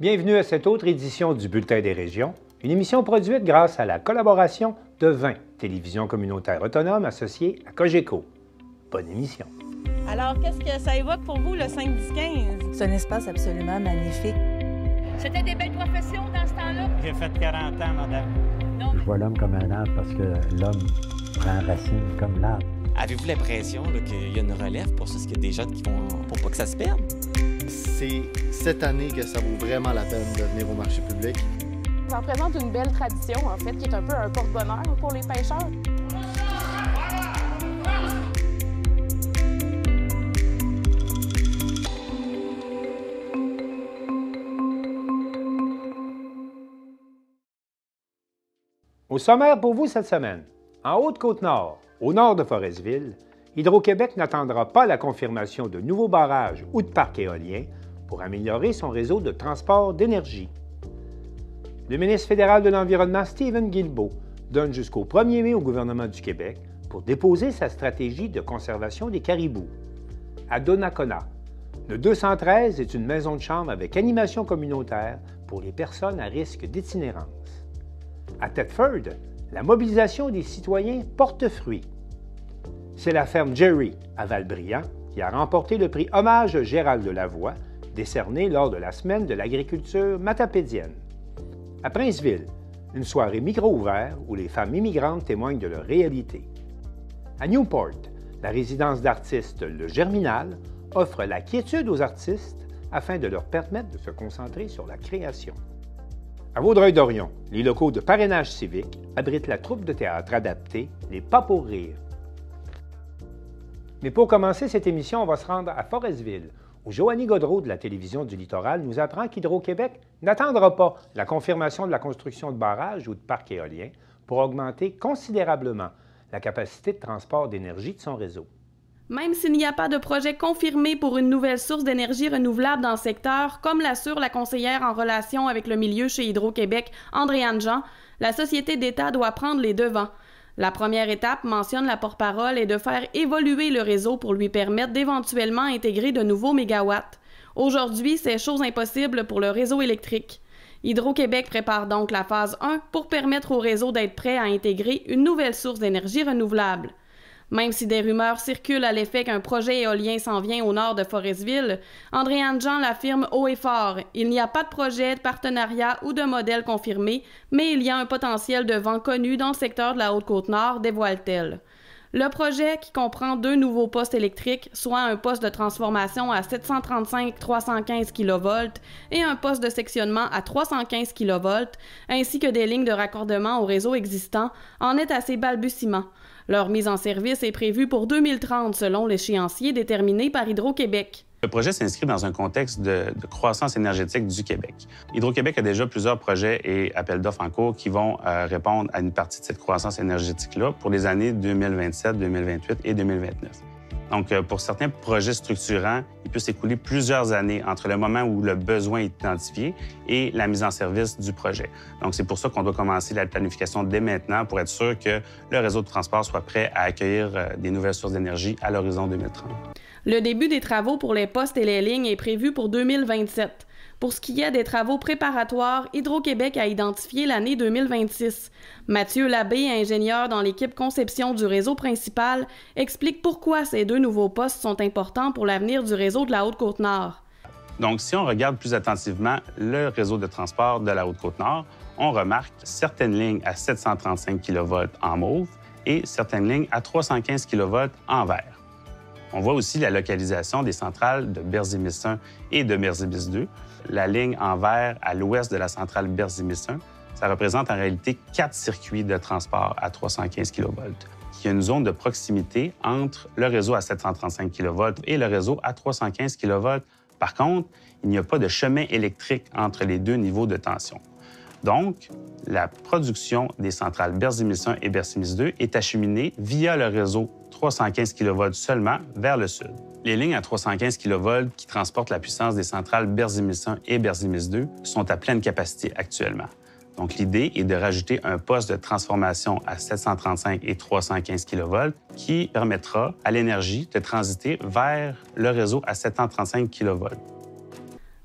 Bienvenue à cette autre édition du Bulletin des régions, une émission produite grâce à la collaboration de 20 télévisions communautaires autonomes associées à Cogeco. Bonne émission. Alors, qu'est-ce que ça évoque pour vous, le 5-10-15? C'est un espace absolument magnifique. C'était des belles professions dans ce temps-là? J'ai fait 40 ans, madame. Non. Je vois l'homme comme un arbre parce que l'homme prend racine comme l'arbre. Avez-vous l'impression qu'il y a une relève pour ça? Est-ce qu'il y a des jeunes qui vont... pour pas que ça se perde? C'est cette année que ça vaut vraiment la peine de venir au marché public. Ça représente une belle tradition, en fait, qui est un peu un porte-bonheur pour les pêcheurs. Au sommaire pour vous cette semaine, en Haute-Côte-Nord, au nord de Forestville, Hydro-Québec n'attendra pas la confirmation de nouveaux barrages ou de parcs éoliens pour améliorer son réseau de transport d'énergie. Le ministre fédéral de l'Environnement, Stephen Guilbeault, donne jusqu'au 1er mai au gouvernement du Québec pour déposer sa stratégie de conservation des caribous. À Donnacona, le 213 est une maison de chambre avec animation communautaire pour les personnes à risque d'itinérance. À Thetford, la mobilisation des citoyens porte fruit. C'est la ferme Jerry à Val-Brillant qui a remporté le prix Hommage Gérald Delavoye, décerné lors de la Semaine de l'agriculture matapédienne. À Princeville, une soirée micro-ouverte où les femmes immigrantes témoignent de leur réalité. À Newport, la résidence d'artistes Le Germinal offre la quiétude aux artistes afin de leur permettre de se concentrer sur la création. À Vaudreuil-Dorion, les locaux de parrainage civique abritent la troupe de théâtre adaptée Les Pas pour rire. Mais pour commencer cette émission, on va se rendre à Forestville, où Joanie Godreau de la Télévision du Littoral nous apprend qu'Hydro-Québec n'attendra pas la confirmation de la construction de barrages ou de parcs éoliens pour augmenter considérablement la capacité de transport d'énergie de son réseau. Même s'il n'y a pas de projet confirmé pour une nouvelle source d'énergie renouvelable dans le secteur, comme l'assure la conseillère en relation avec le milieu chez Hydro-Québec, Andréane Jean, la société d'État doit prendre les devants. La première étape, mentionne la porte-parole, est de faire évoluer le réseau pour lui permettre d'éventuellement intégrer de nouveaux mégawatts. Aujourd'hui, c'est chose impossible pour le réseau électrique. Hydro-Québec prépare donc la phase 1 pour permettre au réseau d'être prêt à intégrer une nouvelle source d'énergie renouvelable. Même si des rumeurs circulent à l'effet qu'un projet éolien s'en vient au nord de Forestville, Andréane Jean l'affirme haut et fort. Il n'y a pas de projet, de partenariat ou de modèle confirmé, mais il y a un potentiel de vent connu dans le secteur de la Haute-Côte-Nord, dévoile-t-elle. Le projet, qui comprend 2 nouveaux postes électriques, soit un poste de transformation à 735-315 kV et un poste de sectionnement à 315 kV, ainsi que des lignes de raccordement au réseau existant, en est à ses balbutiements. Leur mise en service est prévue pour 2030 selon l'échéancier déterminé par Hydro-Québec. Le projet s'inscrit dans un contexte de croissance énergétique du Québec. Hydro-Québec a déjà plusieurs projets et appels d'offres en cours qui vont répondre à une partie de cette croissance énergétique-là pour les années 2027, 2028 et 2029. Donc, pour certains projets structurants, il peut s'écouler plusieurs années entre le moment où le besoin est identifié et la mise en service du projet. Donc, c'est pour ça qu'on doit commencer la planification dès maintenant pour être sûr que le réseau de transport soit prêt à accueillir des nouvelles sources d'énergie à l'horizon 2030. Le début des travaux pour les postes et les lignes est prévu pour 2027. Pour ce qui est des travaux préparatoires, Hydro-Québec a identifié l'année 2026. Mathieu Labbé, ingénieur dans l'équipe conception du réseau principal, explique pourquoi ces 2 nouveaux postes sont importants pour l'avenir du réseau de la Haute-Côte-Nord. Donc, si on regarde plus attentivement le réseau de transport de la Haute-Côte-Nord, on remarque certaines lignes à 735 kV en mauve et certaines lignes à 315 kV en vert. On voit aussi la localisation des centrales de Berzimis 1 et de Berzimis 2. La ligne en vert à l'ouest de la centrale Berzimis 1, ça représente en réalité 4 circuits de transport à 315 kV. Il y a une zone de proximité entre le réseau à 735 kV et le réseau à 315 kV. Par contre, il n'y a pas de chemin électrique entre les 2 niveaux de tension. Donc, la production des centrales Berzimis 1 et Berzimis 2 est acheminée via le réseau 315 kV seulement vers le sud. Les lignes à 315 kV qui transportent la puissance des centrales Berzimis 1 et Berzimis 2 sont à pleine capacité actuellement. Donc, l'idée est de rajouter un poste de transformation à 735 et 315 kV qui permettra à l'énergie de transiter vers le réseau à 735 kV.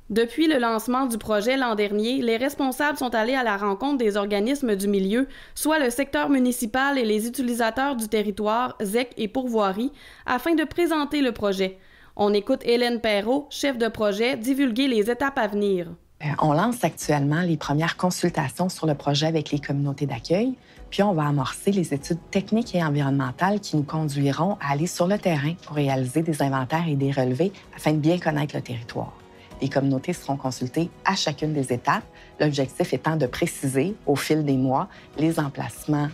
Depuis le lancement du projet l'an dernier, les responsables sont allés à la rencontre des organismes du milieu, soit le secteur municipal et les utilisateurs du territoire, ZEC et pourvoirie, afin de présenter le projet. On écoute Hélène Perrault, chef de projet, divulguer les étapes à venir. On lance actuellement les premières consultations sur le projet avec les communautés d'accueil, puis on va amorcer les études techniques et environnementales qui nous conduiront à aller sur le terrain pour réaliser des inventaires et des relevés afin de bien connaître le territoire. Les communautés seront consultées à chacune des étapes, l'objectif étant de préciser, au fil des mois, les emplacements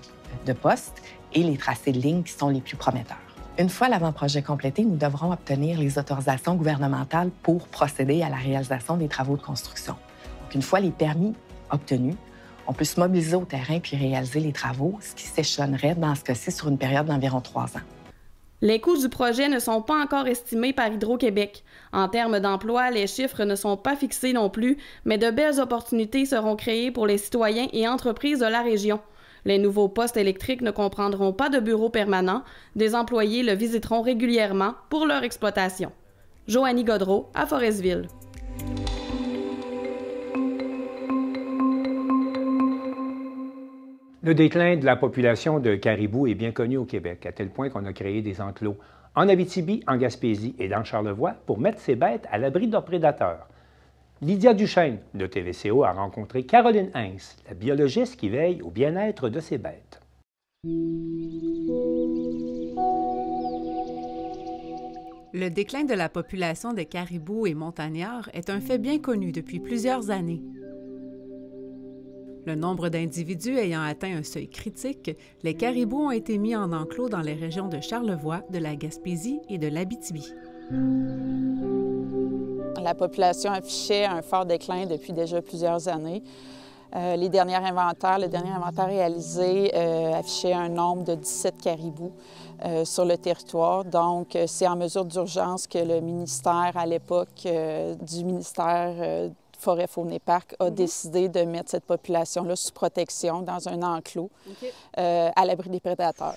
de postes et les tracés de lignes qui sont les plus prometteurs. Une fois l'avant-projet complété, nous devrons obtenir les autorisations gouvernementales pour procéder à la réalisation des travaux de construction. Donc, une fois les permis obtenus, on peut se mobiliser au terrain puis réaliser les travaux, ce qui s'échelonnerait dans ce cas-ci sur une période d'environ 3 ans. Les coûts du projet ne sont pas encore estimés par Hydro-Québec. En termes d'emploi, les chiffres ne sont pas fixés non plus, mais de belles opportunités seront créées pour les citoyens et entreprises de la région. Les nouveaux postes électriques ne comprendront pas de bureau permanent. Des employés le visiteront régulièrement pour leur exploitation. Joanie Godreau, à Forestville. Le déclin de la population de caribous est bien connu au Québec, à tel point qu'on a créé des enclos en Abitibi, en Gaspésie et dans Charlevoix pour mettre ces bêtes à l'abri de leurs prédateurs. Lydia Duchesne de TVCO a rencontré Caroline Hens, la biologiste qui veille au bien-être de ces bêtes. Le déclin de la population des caribous et montagnards est un fait bien connu depuis plusieurs années. Le nombre d'individus ayant atteint un seuil critique, les caribous ont été mis en enclos dans les régions de Charlevoix, de la Gaspésie et de l'Abitibi. La population affichait un fort déclin depuis déjà plusieurs années. Le dernier inventaire réalisé affichait un nombre de 17 caribous sur le territoire. Donc, c'est en mesure d'urgence que le ministère, à l'époque du ministère Forêt, Faune et Parc, a décidé de mettre cette population-là sous protection dans un enclos à l'abri des prédateurs.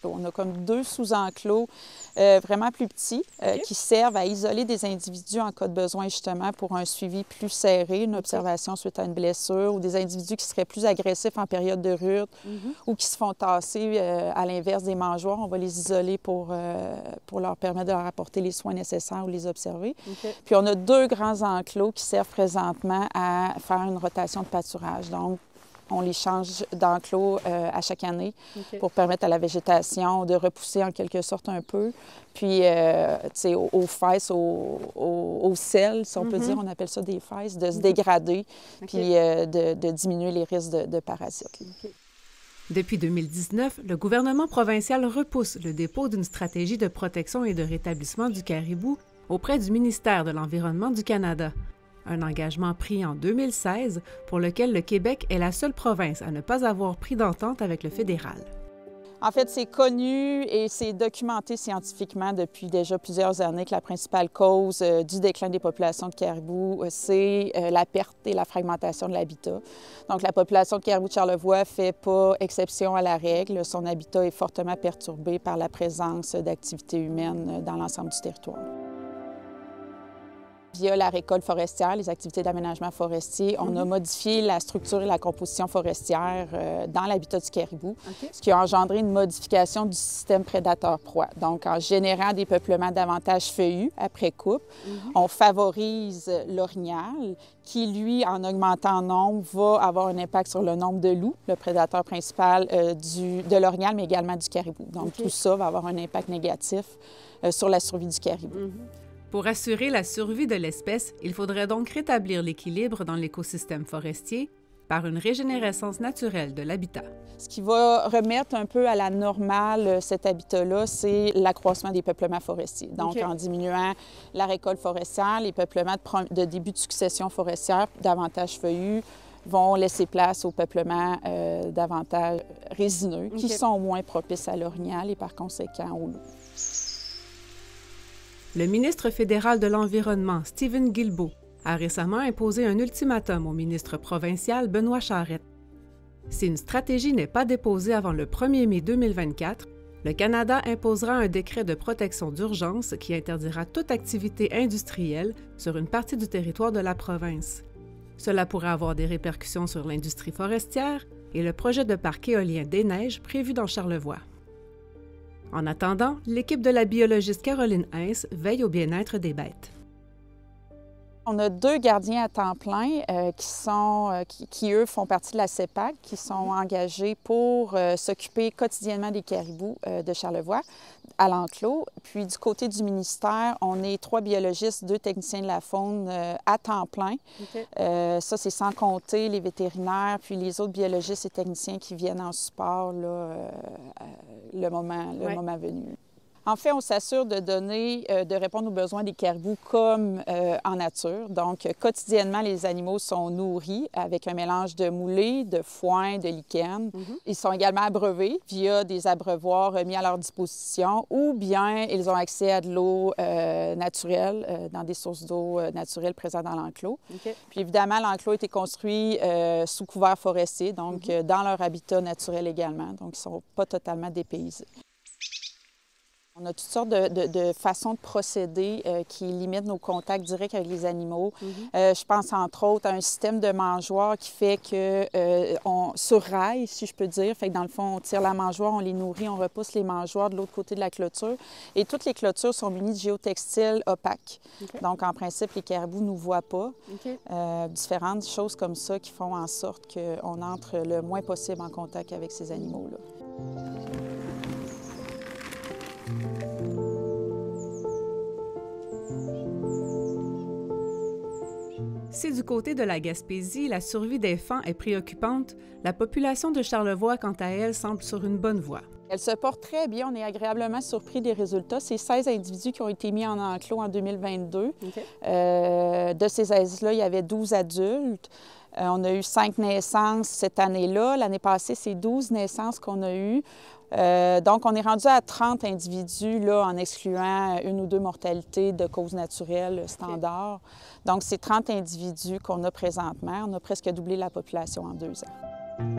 On a comme 2 sous-enclos vraiment plus petits qui servent à isoler des individus en cas de besoin justement pour un suivi plus serré, une observation suite à une blessure ou des individus qui seraient plus agressifs en période de rut ou qui se font tasser à l'inverse des mangeoires. On va les isoler pour leur permettre de leur apporter les soins nécessaires ou les observer. Puis on a 2 grands enclos qui servent présentement à faire une rotation de pâturage. Donc, on les change d'enclos à chaque année pour permettre à la végétation de repousser en quelque sorte un peu. Puis, tu sais, aux fesses, au sel, si on peut dire, on appelle ça des fesses, de se dégrader, puis de diminuer les risques de parasites. Depuis 2019, le gouvernement provincial repousse le dépôt d'une stratégie de protection et de rétablissement du caribou auprès du ministère de l'Environnement du Canada. Un engagement pris en 2016 pour lequel le Québec est la seule province à ne pas avoir pris d'entente avec le fédéral. En fait, c'est connu et c'est documenté scientifiquement depuis déjà plusieurs années que la principale cause du déclin des populations de caribous, c'est la perte et la fragmentation de l'habitat. Donc, la population de caribous de Charlevoix ne fait pas exception à la règle. Son habitat est fortement perturbé par la présence d'activités humaines dans l'ensemble du territoire. Via la récolte forestière, les activités d'aménagement forestier, on a modifié la structure et la composition forestière dans l'habitat du caribou, ce qui a engendré une modification du système prédateur-proie. Donc, en générant des peuplements davantage feuillus après coupe, on favorise l'orignal qui, lui, en augmentant en nombre, va avoir un impact sur le nombre de loups, le prédateur principal de l'orignal, mais également du caribou. Donc, tout ça va avoir un impact négatif sur la survie du caribou. Pour assurer la survie de l'espèce, il faudrait donc rétablir l'équilibre dans l'écosystème forestier par une régénérescence naturelle de l'habitat. Ce qui va remettre un peu à la normale cet habitat-là, c'est l'accroissement des peuplements forestiers. Donc, en diminuant la récolte forestière, les peuplements de début de succession forestière, davantage feuillus, vont laisser place aux peuplements davantage résineux, qui sont moins propices à l'orignal et par conséquent aux loups. Le ministre fédéral de l'Environnement, Stephen Guilbeault, a récemment imposé un ultimatum au ministre provincial Benoît Charette. Si une stratégie n'est pas déposée avant le 1er mai 2024, Le Canada imposera un décret de protection d'urgence qui interdira toute activité industrielle sur une partie du territoire de la province. Cela pourrait avoir des répercussions sur l'industrie forestière et le projet de parc éolien des Neiges prévu dans Charlevoix. En attendant, l'équipe de la biologiste Caroline Hintz veille au bien-être des bêtes. On a 2 gardiens à temps plein qui, eux, font partie de la CEPAC, qui sont engagés pour s'occuper quotidiennement des caribous de Charlevoix à l'enclos. Puis du côté du ministère, on est 3 biologistes, 2 techniciens de la faune à temps plein. Okay. Ça, c'est sans compter les vétérinaires, puis les autres biologistes et techniciens qui viennent en support là, le moment venu. En fait, on s'assure de répondre aux besoins des caribous comme en nature. Donc, quotidiennement, les animaux sont nourris avec un mélange de moulées, de foin, de lichen. Ils sont également abreuvés via des abreuvoirs mis à leur disposition ou bien ils ont accès à de l'eau naturelle dans des sources d'eau naturelles présentes dans l'enclos. Okay. Puis évidemment, l'enclos a été construit sous couvert forestier, donc dans leur habitat naturel également. Donc, ils ne sont pas totalement dépaysés. On a toutes sortes de façons de procéder qui limitent nos contacts directs avec les animaux. Je pense entre autres à un système de mangeoire qui fait qu'on sur rail, si je peux dire. Fait que dans le fond, on tire la mangeoire, on les nourrit, on repousse les mangeoires de l'autre côté de la clôture. Et toutes les clôtures sont munies de géotextiles opaques. Okay. Donc, en principe, les caribous ne nous voient pas. Okay. Différentes choses comme ça qui font en sorte qu'on entre le moins possible en contact avec ces animaux-là. Si du côté de la Gaspésie, la survie des faons est préoccupante, la population de Charlevoix, quant à elle, semble sur une bonne voie. Elle se porte très bien. On est agréablement surpris des résultats. C'est 16 individus qui ont été mis en enclos en 2022. Okay. De ces 16-là, il y avait 12 adultes. On a eu 5 naissances cette année-là. L'année passée, c'est 12 naissances qu'on a eues. Donc, on est rendu à 30 individus là, en excluant 1 ou 2 mortalités de causes naturelles standard. Okay. Donc, c'est 30 individus qu'on a présentement. On a presque doublé la population en 2 ans.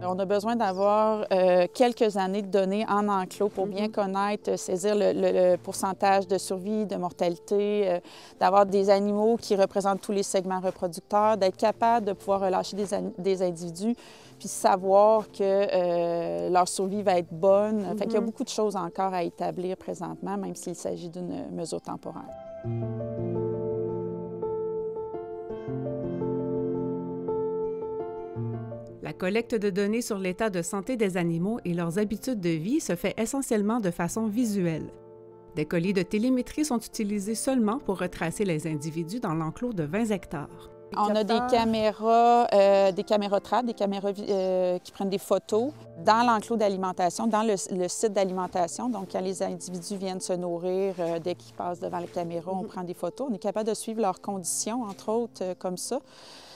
On a besoin d'avoir quelques années de données en enclos pour bien connaître, saisir le pourcentage de survie, de mortalité, d'avoir des animaux qui représentent tous les segments reproducteurs, d'être capable de pouvoir relâcher des individus puis savoir que leur survie va être bonne. Fait qu'il y a beaucoup de choses encore à établir présentement, même s'il s'agit d'une mesure temporaire. La collecte de données sur l'état de santé des animaux et leurs habitudes de vie se fait essentiellement de façon visuelle. Des colliers de télémétrie sont utilisés seulement pour retracer les individus dans l'enclos de 20 hectares. On a des caméras trappes, des caméras qui prennent des photos dans l'enclos d'alimentation, dans le site d'alimentation. Donc, quand les individus viennent se nourrir, dès qu'ils passent devant la caméra, on prend des photos. On est capable de suivre leurs conditions, entre autres, comme ça.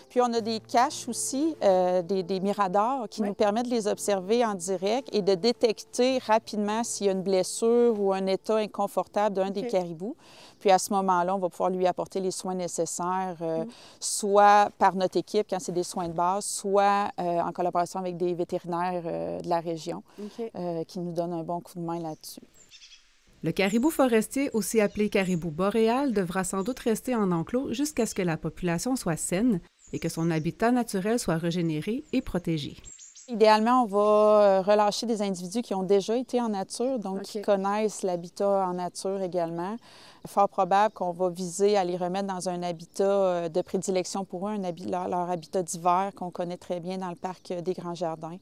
Puis on a des caches aussi, des miradors qui nous permettent de les observer en direct et de détecter rapidement s'il y a une blessure ou un état inconfortable d'un des caribous. Puis à ce moment-là, on va pouvoir lui apporter les soins nécessaires, soit par notre équipe quand c'est des soins de base, soit en collaboration avec des vétérinaires de la région qui nous donnent un bon coup de main là-dessus. Le caribou forestier, aussi appelé caribou boréal, devra sans doute rester en enclos jusqu'à ce que la population soit saine et que son habitat naturel soit régénéré et protégé. Idéalement, on va relâcher des individus qui ont déjà été en nature, donc qui connaissent l'habitat en nature également. Fort probable qu'on va viser à les remettre dans un habitat de prédilection pour eux, leur habitat d'hiver qu'on connaît très bien dans le parc des Grands Jardins,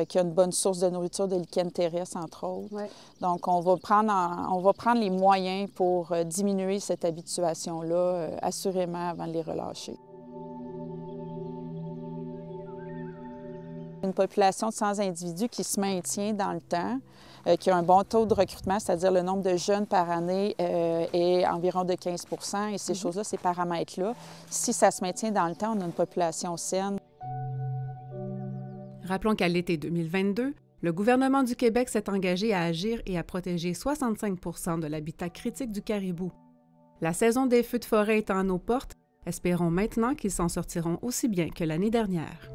qui a une bonne source de nourriture de lichen terrestre, entre autres. Donc, on va prendre les moyens pour diminuer cette habituation-là, assurément, avant de les relâcher. Une population de 100 individus qui se maintient dans le temps, qui a un bon taux de recrutement, c'est-à-dire le nombre de jeunes par année est environ de 15 % et ces choses-là, ces paramètres-là, si ça se maintient dans le temps, on a une population saine. Rappelons qu'à l'été 2022, le gouvernement du Québec s'est engagé à agir et à protéger 65 % de l'habitat critique du caribou. La saison des feux de forêt étant à nos portes, espérons maintenant qu'ils s'en sortiront aussi bien que l'année dernière.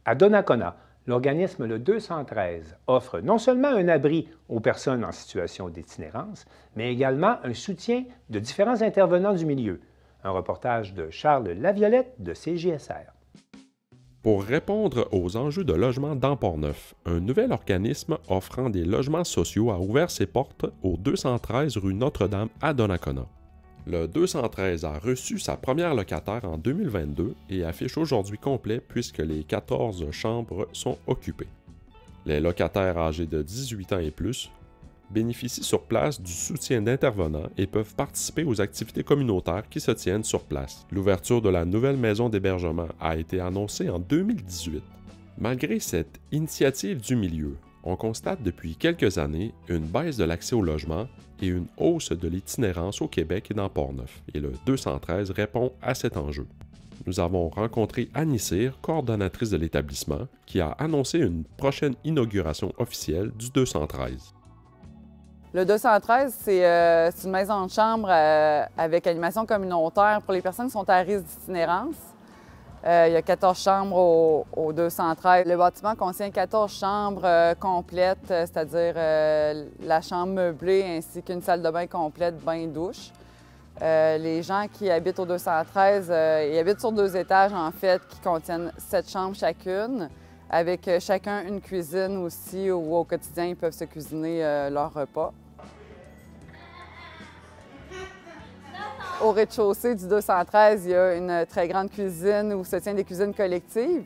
À Donnacona, l'organisme Le 213 offre non seulement un abri aux personnes en situation d'itinérance, mais également un soutien de différents intervenants du milieu. Un reportage de Charles Laviolette de CJSR. Pour répondre aux enjeux de logement dans Port-Neuf, un nouvel organisme offrant des logements sociaux a ouvert ses portes au 213 rue Notre-Dame à Donnacona. Le 213 a reçu sa première locataire en 2022 et affiche aujourd'hui complet puisque les 14 chambres sont occupées. Les locataires âgés de 18 ans et plus bénéficient sur place du soutien d'intervenants et peuvent participer aux activités communautaires qui se tiennent sur place. L'ouverture de la nouvelle maison d'hébergement a été annoncée en 2018. Malgré cette initiative du milieu, on constate depuis quelques années une baisse de l'accès au logement et une hausse de l'itinérance au Québec et dans Port-Neuf, et le 213 répond à cet enjeu. Nous avons rencontré Annie Cyr, coordonnatrice de l'établissement, qui a annoncé une prochaine inauguration officielle du 213. Le 213, c'est une maison de chambre avec animation communautaire pour les personnes qui sont à risque d'itinérance. Il y a 14 chambres au 213. Le bâtiment contient 14 chambres complètes, c'est-à-dire la chambre meublée ainsi qu'une salle de bain complète, bain-douche. Les gens qui habitent au 213, ils habitent sur 2 étages, en fait, qui contiennent 7 chambres chacune, avec chacun une cuisine aussi, où au quotidien, ils peuvent se cuisiner leur repas. Au rez-de-chaussée du 213, il y a une très grande cuisine où se tiennent des cuisines collectives.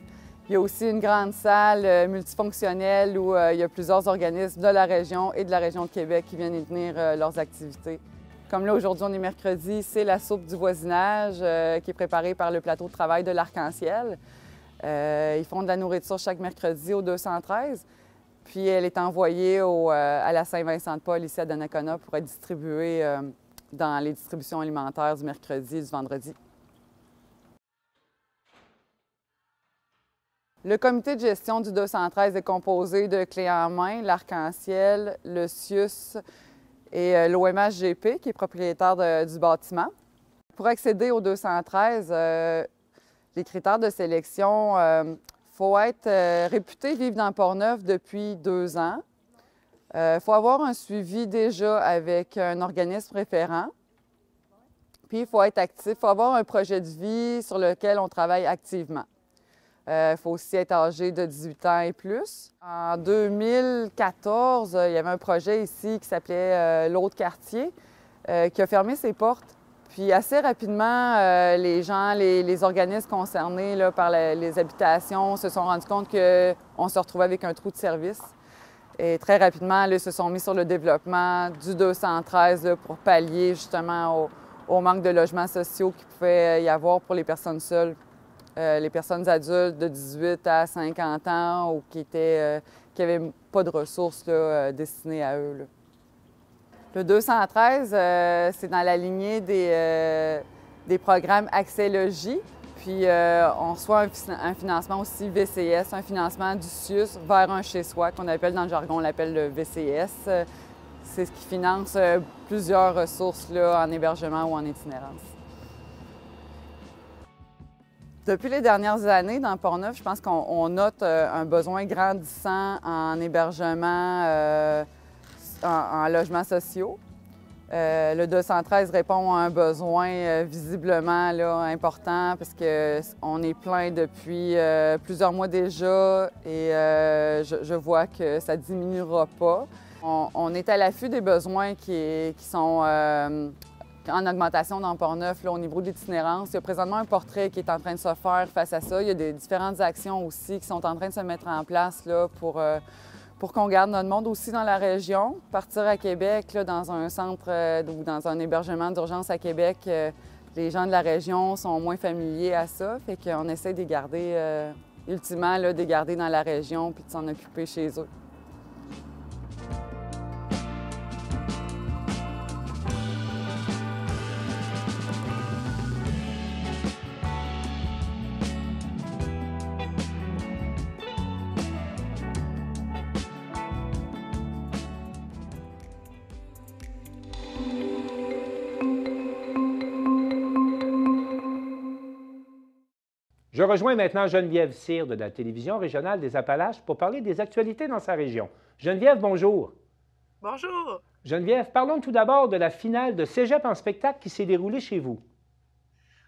Il y a aussi une grande salle multifonctionnelle où il y a plusieurs organismes de la région et de la région de Québec qui viennent y tenir leurs activités. Comme là, aujourd'hui, on est mercredi, c'est la soupe du voisinage qui est préparée par le plateau de travail de l'Arc-en-Ciel. Ils font de la nourriture chaque mercredi au 213. Puis elle est envoyée à la Saint-Vincent-de-Paul, ici à Donnacona, pour être distribuée dans les distributions alimentaires du mercredi et du vendredi. Le comité de gestion du 213 est composé de Clés en main, l'Arc-en-Ciel, le CIUS et l'OMHGP, qui est propriétaire du bâtiment. Pour accéder au 213, les critères de sélection, il faut être réputé vivre dans Port-Neuf depuis 2 ans. Il faut avoir un suivi déjà avec un organisme référent. Puis, il faut être actif. Il faut avoir un projet de vie sur lequel on travaille activement. Il faut aussi être âgé de 18 ans et plus. En 2014, il y avait un projet ici qui s'appelait l'Autre quartier, qui a fermé ses portes. Puis assez rapidement, les gens, les organismes concernés là, par les habitations se sont rendus compte qu'on se retrouvait avec un trou de service. Et très rapidement, là, ils se sont mis sur le développement du 213 là, pour pallier justement au manque de logements sociaux qu'il pouvait y avoir pour les personnes seules, les personnes adultes de 18 à 50 ans ou qui n'avaient pas de ressources là, destinées à eux. Là. Le 213, c'est dans la lignée des programmes Accès Logis. Puis on reçoit un financement aussi VCS, un financement du CIUS vers un chez-soi, qu'on appelle dans le jargon, on l'appelle le VCS. C'est ce qui finance plusieurs ressources là, en hébergement ou en itinérance. Depuis les dernières années, dans Port-Neuf, je pense qu'on note un besoin grandissant en hébergement, en logements sociaux. Le 213 répond à un besoin visiblement là, important parce qu'on est plein depuis plusieurs mois déjà et je vois que ça ne diminuera pas. On est à l'affût des besoins qui sont en augmentation dans Port-Neuf au niveau de l'itinérance. Il y a présentement un portrait qui est en train de se faire face à ça. Il y a des différentes actions aussi qui sont en train de se mettre en place là, pour qu'on garde notre monde aussi dans la région. Partir à Québec, là, dans un centre ou dans un hébergement d'urgence à Québec, Les gens de la région sont moins familiers à ça, fait qu'on essaie de les garder, ultimement, là, de les garder dans la région puis de s'en occuper chez eux. Je rejoins maintenant Geneviève Cyr de la télévision régionale des Appalaches pour parler des actualités dans sa région. Geneviève, bonjour. Bonjour. Geneviève, parlons tout d'abord de la finale de Cégep en spectacle qui s'est déroulée chez vous.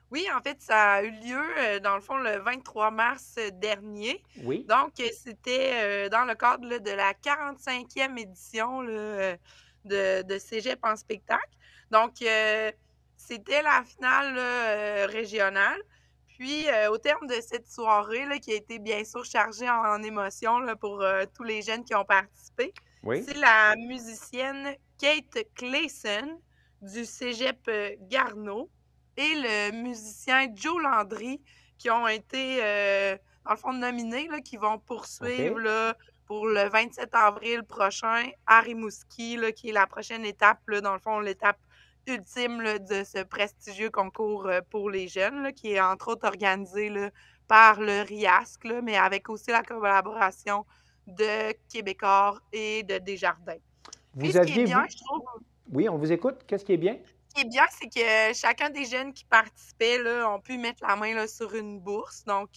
Oui, en fait, ça a eu lieu, dans le fond, le 23 mars dernier. Oui. Donc, c'était dans le cadre là, de la 45e édition là, de Cégep en spectacle. Donc, c'était la finale là, régionale. Puis, au terme de cette soirée, là, qui a été bien sûr chargée en émotions là, pour tous les jeunes qui ont participé, oui. C'est la musicienne Kate Clayson du Cégep Garneau et le musicien Joe Landry qui ont été, dans le fond, nominés, là, qui vont poursuivre là, pour le 27 avril prochain à Rimouski, là, qui est la prochaine étape, là, dans le fond, l'étape ultime là, de ce prestigieux concours pour les jeunes, là, qui est entre autres organisé là, par le RIASC, là, mais avec aussi la collaboration de Québecor et de Desjardins. Vous Puis, aviez... ce qui est bien, je trouve... Oui, on vous écoute. Qu'est-ce qui est bien? Ce qui est bien, c'est que chacun des jeunes qui participaient là, ont pu mettre la main là, sur une bourse. Donc,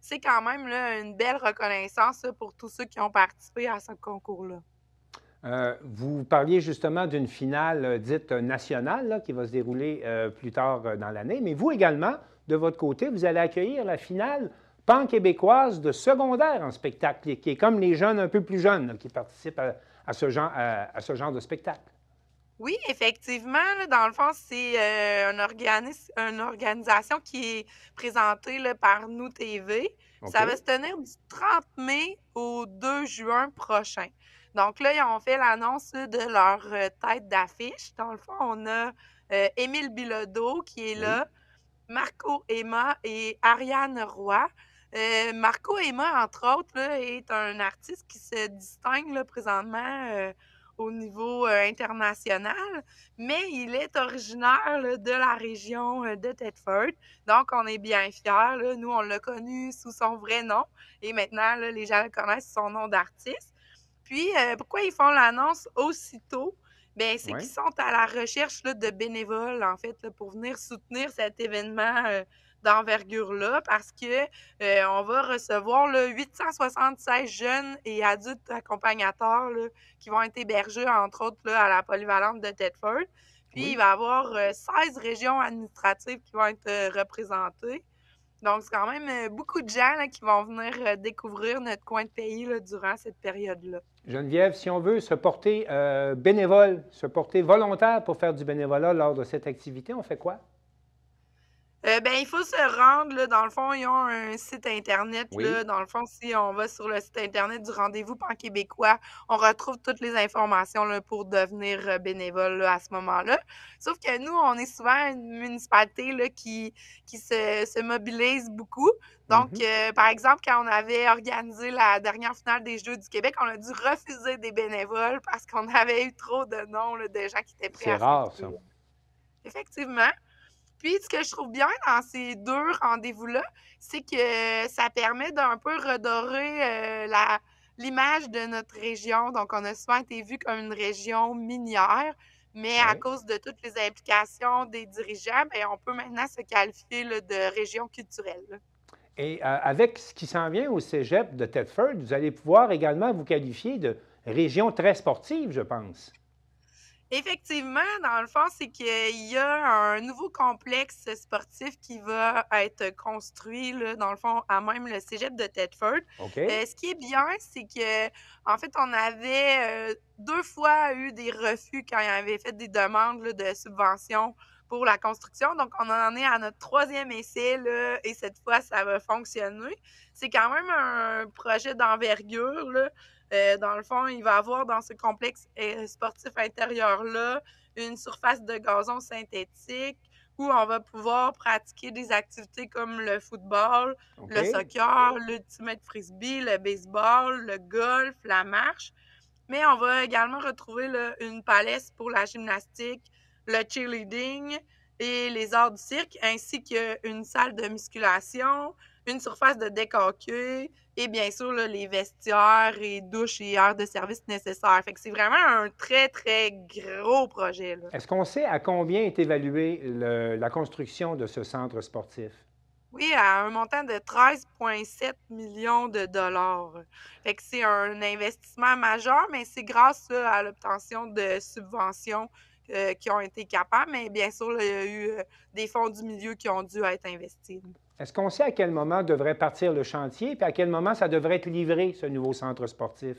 c'est quand même là, une belle reconnaissance là, pour tous ceux qui ont participé à ce concours-là. Vous parliez justement d'une finale dite nationale là, qui va se dérouler plus tard dans l'année, mais vous également, de votre côté, vous allez accueillir la finale pan-québécoise de secondaire en spectacle, qui est comme les jeunes un peu plus jeunes là, qui participent à ce genre de spectacle. Oui, effectivement. Là, dans le fond, c'est une organisation qui est présentée là, par Nous TV. Okay. Ça va se tenir du 30 mai au 2 juin prochain. Donc là, ils ont fait l'annonce de leur tête d'affiche. Dans le fond, on a Émile Bilodeau qui est là, Marco Emma et Ariane Roy. Marco Emma, entre autres, là, est un artiste qui se distingue là, présentement au niveau international, mais il est originaire là, de la région de Thetford. Donc, on est bien fiers. Là. Nous, on l'a connu sous son vrai nom et maintenant, là, les gens le connaissent sous son nom d'artiste. Puis, pourquoi ils font l'annonce aussitôt? Bien, c'est qu'ils sont à la recherche là, de bénévoles, en fait, là, pour venir soutenir cet événement d'envergure-là, parce que on va recevoir là, 876 jeunes et adultes accompagnateurs là, qui vont être hébergés, entre autres, là, à la polyvalente de Thetford. Puis, il va y avoir 16 régions administratives qui vont être représentées. Donc, c'est quand même beaucoup de gens là, qui vont venir découvrir notre coin de pays là, durant cette période-là. Geneviève, si on veut se porter bénévole, se porter volontaire pour faire du bénévolat lors de cette activité, on fait quoi? Ben, il faut se rendre, là, dans le fond, ils ont un site Internet. Là, dans le fond, si on va sur le site Internet du Rendez-vous Pan-Québécois, on retrouve toutes les informations là, pour devenir bénévole là, à ce moment-là. Sauf que nous, on est souvent une municipalité là, qui se mobilise beaucoup. Donc, par exemple, quand on avait organisé la dernière finale des Jeux du Québec, on a dû refuser des bénévoles parce qu'on avait eu trop de noms là, de gens qui étaient prêts à C'est rare, ça. Effectivement. Puis, ce que je trouve bien dans ces deux rendez-vous-là, c'est que ça permet d'un peu redorer l'image de notre région. Donc, on a souvent été vu comme une région minière, mais à cause de toutes les implications des dirigeants, bien, on peut maintenant se qualifier là, de région culturelle. Là. Et avec ce qui s'en vient au cégep de Thetford, vous allez pouvoir également vous qualifier de région très sportive, je pense. Effectivement, dans le fond, c'est qu'il y a un nouveau complexe sportif qui va être construit, là, dans le fond, à même le cégep de Thetford. Ce qui est bien, c'est que en fait, on avait 2 fois eu des refus quand il avait fait des demandes là, de subventions pour la construction. Donc, on en est à notre 3e essai, là, et cette fois, ça va fonctionner. C'est quand même un projet d'envergure, là. Dans le fond, il va y avoir dans ce complexe sportif intérieur-là une surface de gazon synthétique, où on va pouvoir pratiquer des activités comme le football, le soccer, l'ultimate frisbee, le baseball, le golf, la marche. Mais on va également retrouver là, une palestre pour la gymnastique, le cheerleading et les arts du cirque, ainsi qu'une salle de musculation, une surface de deck hockey et bien sûr là, les vestiaires et douches et aires de service nécessaires. Fait que c'est vraiment un très, très gros projet. Est-ce qu'on sait à combien est évaluée la construction de ce centre sportif? Oui, à un montant de 13,7 millions de dollars. Fait que c'est un investissement majeur, mais c'est grâce là, à l'obtention de subventions qui ont été capables. Mais bien sûr, là, il y a eu des fonds du milieu qui ont dû être investis. Est-ce qu'on sait à quel moment devrait partir le chantier, puis à quel moment ça devrait être livré, ce nouveau centre sportif?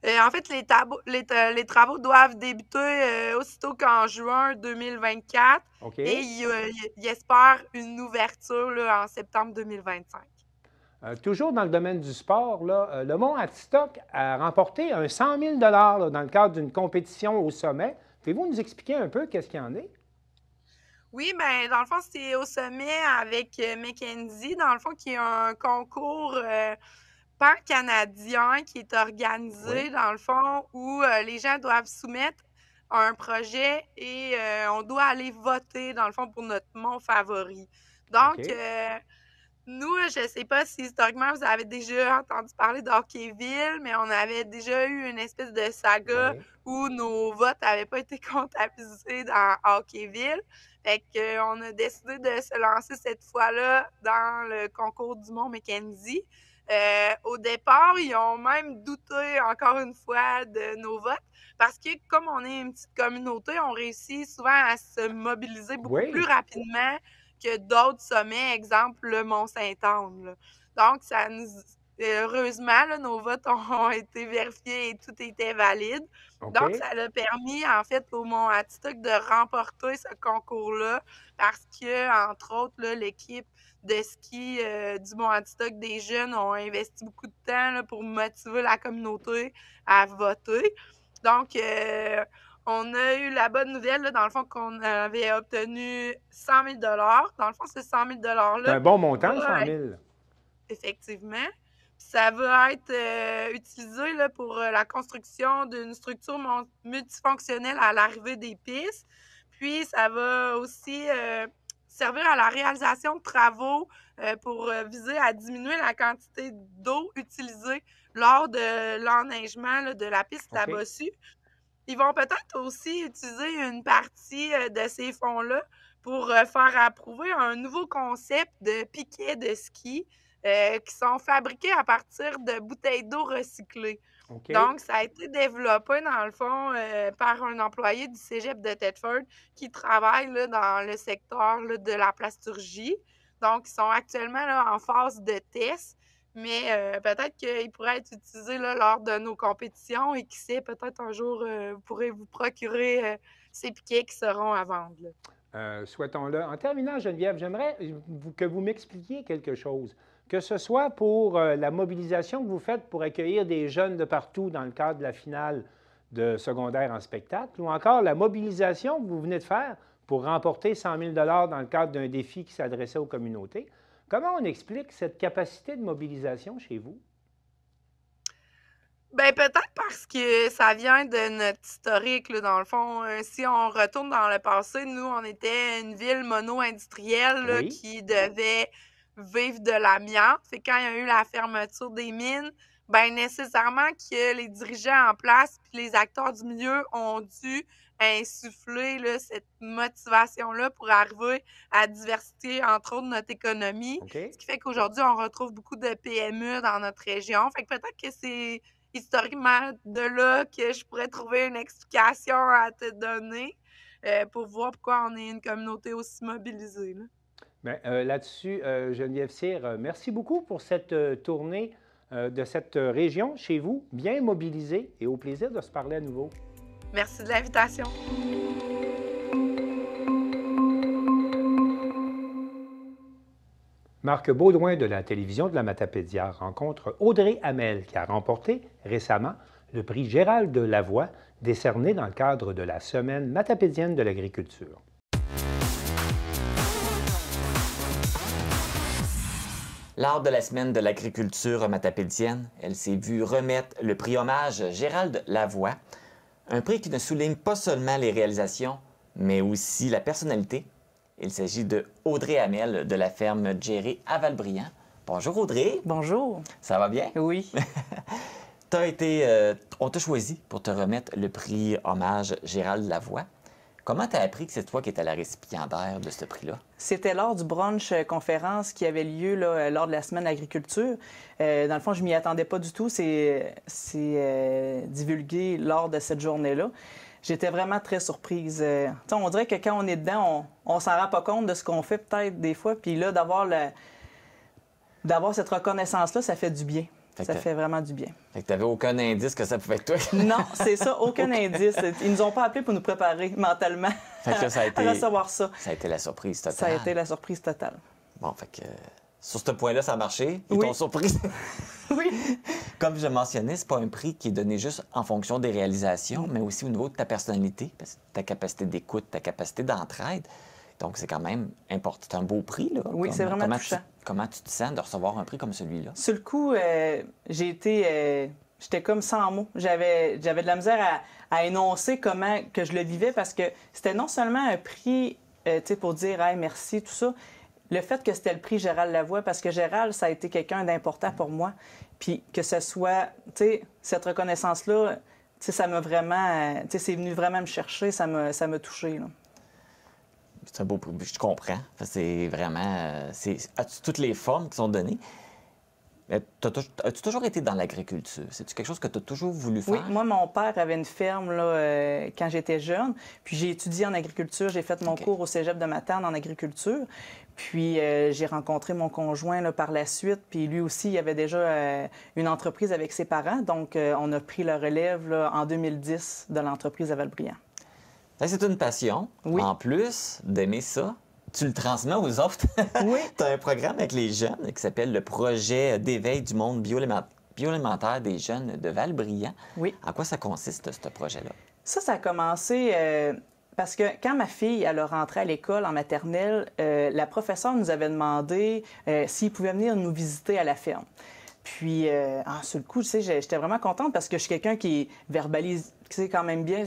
En fait, les travaux doivent débuter aussitôt qu'en juin 2024 et ils espèrent une ouverture là, en septembre 2025. Toujours dans le domaine du sport, là, le Mont Atistoc a remporté un 100 000 là, dans le cadre d'une compétition au sommet. Pouvez-vous nous expliquer un peu qu'est-ce qu'il y en est? Oui, bien, dans le fond, c'est au sommet avec Mackenzie, dans le fond, qui est un concours pan-canadien qui est organisé, dans le fond, où les gens doivent soumettre un projet et on doit aller voter, dans le fond, pour notre mont favori. Donc, nous, je ne sais pas si historiquement vous avez déjà entendu parler d'Hockeyville, mais on avait déjà eu une espèce de saga où nos votes n'avaient pas été comptabilisés dans Hockeyville. Fait qu'on a décidé de se lancer cette fois-là dans le concours du Mont Mackenzie. Au départ, ils ont même douté encore une fois de nos votes parce que comme on est une petite communauté, on réussit souvent à se mobiliser beaucoup plus rapidement que d'autres sommets, exemple le Mont-Saint-Anne. Donc, ça nous... heureusement, là, nos votes ont été vérifiés et tout était valide. Donc, ça a permis, en fait, au Mont Atistoc de remporter ce concours-là parce que, entre autres, l'équipe de ski du Mont Atistoc des jeunes ont investi beaucoup de temps là, pour motiver la communauté à voter. Donc, on a eu la bonne nouvelle, là, dans le fond, qu'on avait obtenu 100 000 Dans le fond, ce 100 000 $-là... C'est un bon montant, 100 000 Effectivement. Ça va être utilisé là, pour la construction d'une structure multifonctionnelle à l'arrivée des pistes. Puis, ça va aussi servir à la réalisation de travaux pour viser à diminuer la quantité d'eau utilisée lors de l'enneigement de la piste à Bossu. Ils vont peut-être aussi utiliser une partie de ces fonds-là pour faire approuver un nouveau concept de piquets de ski qui sont fabriqués à partir de bouteilles d'eau recyclées. Donc, ça a été développé, dans le fond, par un employé du cégep de Thetford qui travaille là, dans le secteur là, de la plasturgie. Donc, ils sont actuellement là, en phase de test. Mais peut-être qu'il pourrait être utilisé là, lors de nos compétitions et qui sait, peut-être un jour, vous pourrez vous procurer ces piquets qui seront à vendre. Souhaitons-le. En terminant, Geneviève, j'aimerais que vous m'expliquiez quelque chose. Que ce soit pour la mobilisation que vous faites pour accueillir des jeunes de partout dans le cadre de la finale de secondaire en spectacle, ou encore la mobilisation que vous venez de faire pour remporter 100 000 $ dans le cadre d'un défi qui s'adressait aux communautés. Comment on explique cette capacité de mobilisation chez vous? Bien, peut-être parce que ça vient de notre historique, là, dans le fond. Si on retourne dans le passé, nous, on était une ville mono-industrielle qui devait vivre de l'amiante. C'est quand il y a eu la fermeture des mines, bien nécessairement que les dirigeants en place puis les acteurs du milieu ont dû insuffler là, cette motivation-là pour arriver à diversifier, entre autres, notre économie. Ce qui fait qu'aujourd'hui, on retrouve beaucoup de PME dans notre région. Fait que peut-être que c'est historiquement de là que je pourrais trouver une explication à te donner pour voir pourquoi on est une communauté aussi mobilisée. Bien, là-dessus, Geneviève Cyr, merci beaucoup pour cette tournée de cette région chez vous, bien mobilisée, et au plaisir de se parler à nouveau. Merci de l'invitation. Marc Baudouin de la télévision de la Matapédia rencontre Audrey Hamel qui a remporté récemment le prix Gérald de Lavoie décerné dans le cadre de la Semaine matapédienne de l'agriculture. Lors de la semaine de l'agriculture matapédienne, elle s'est vue remettre le prix hommage Gérald Lavoie, un prix qui ne souligne pas seulement les réalisations, mais aussi la personnalité. Il s'agit de Audrey Hamel de la ferme Djéré à Valbriand. Bonjour Audrey. Bonjour. Ça va bien? Oui. On t'a choisi pour te remettre le prix hommage Gérald Lavoie. Comment tu as appris que c'est toi qui étais la récipiendaire de ce prix-là? C'était lors du brunch conférence qui avait lieu là, lors de la semaine d'agriculture. Dans le fond, je m'y attendais pas du tout. C'est divulgué lors de cette journée-là. J'étais vraiment très surprise. On dirait que quand on est dedans, on s'en rend pas compte de ce qu'on fait peut-être des fois. Puis là, d'avoir cette reconnaissance-là, ça fait du bien. Ça fait vraiment du bien. Fait que tu n'avais aucun indice que ça pouvait être toi? Non, c'est ça, aucun indice. Ils nous ont pas appelés pour nous préparer mentalement fait que là, ça a été, à recevoir ça. Ça a été la surprise totale. Ça a été la surprise totale. Bon, fait que sur ce point-là, ça a marché. Ils oui. t'ont surprise. Oui. Comme je mentionnais, c'est pas un prix qui est donné juste en fonction des réalisations, mais aussi au niveau de ta personnalité, ta capacité d'écoute, ta capacité d'entraide. Donc, c'est quand même important. C'est un beau prix, là. Oui, c'est vraiment touchant. Comment tu te sens de recevoir un prix comme celui-là? Sur le coup, j'étais comme sans mots. J'avais de la misère à énoncer comment que je le vivais parce que c'était non seulement un prix pour dire hey, merci, tout ça. Le fait que c'était le prix Gérald Lavoie, parce que Gérald, ça a été quelqu'un d'important pour moi. Puis que ce soit, cette reconnaissance-là, ça m'a vraiment, c'est venu vraiment me chercher, ça m'a touché, là. C'est un beau prix, je comprends. C'est vraiment... As-tu toutes les formes qui sont données? As-tu toujours été dans l'agriculture? C'est-tu quelque chose que tu as toujours voulu faire? Oui, moi, mon père avait une ferme là, quand j'étais jeune. Puis j'ai étudié en agriculture. J'ai fait mon cours au cégep de Matane en agriculture. Puis j'ai rencontré mon conjoint là, par la suite. Puis lui aussi, il avait déjà une entreprise avec ses parents. Donc, on a pris le relève là, en 2010 de l'entreprise à Valbriand. C'est une passion. Oui. En plus d'aimer ça, tu le transmets aux autres. Oui. Tu as un programme avec les jeunes qui s'appelle le projet d'éveil du monde bioalimentaire des jeunes de Valbriand. Oui. En quoi ça consiste, ce projet-là? Ça a commencé parce que quand ma fille elle a rentré à l'école en maternelle, la professeure nous avait demandé s'il pouvait venir nous visiter à la ferme. Puis, sur le coup, j'étais vraiment contente parce que je suis quelqu'un qui verbalise quand même bien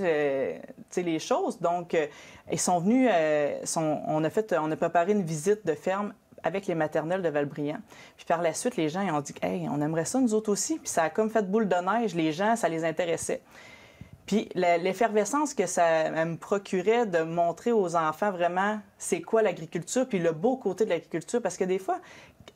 les choses. Donc, ils sont venus, on a préparé une visite de ferme avec les maternelles de Valbriand. Puis par la suite, les gens ils ont dit « Hey, on aimerait ça nous autres aussi ». Puis ça a comme fait boule de neige. Les gens, ça les intéressait. Puis l'effervescence que ça me procurait de montrer aux enfants vraiment c'est quoi l'agriculture, puis le beau côté de l'agriculture, parce que des fois,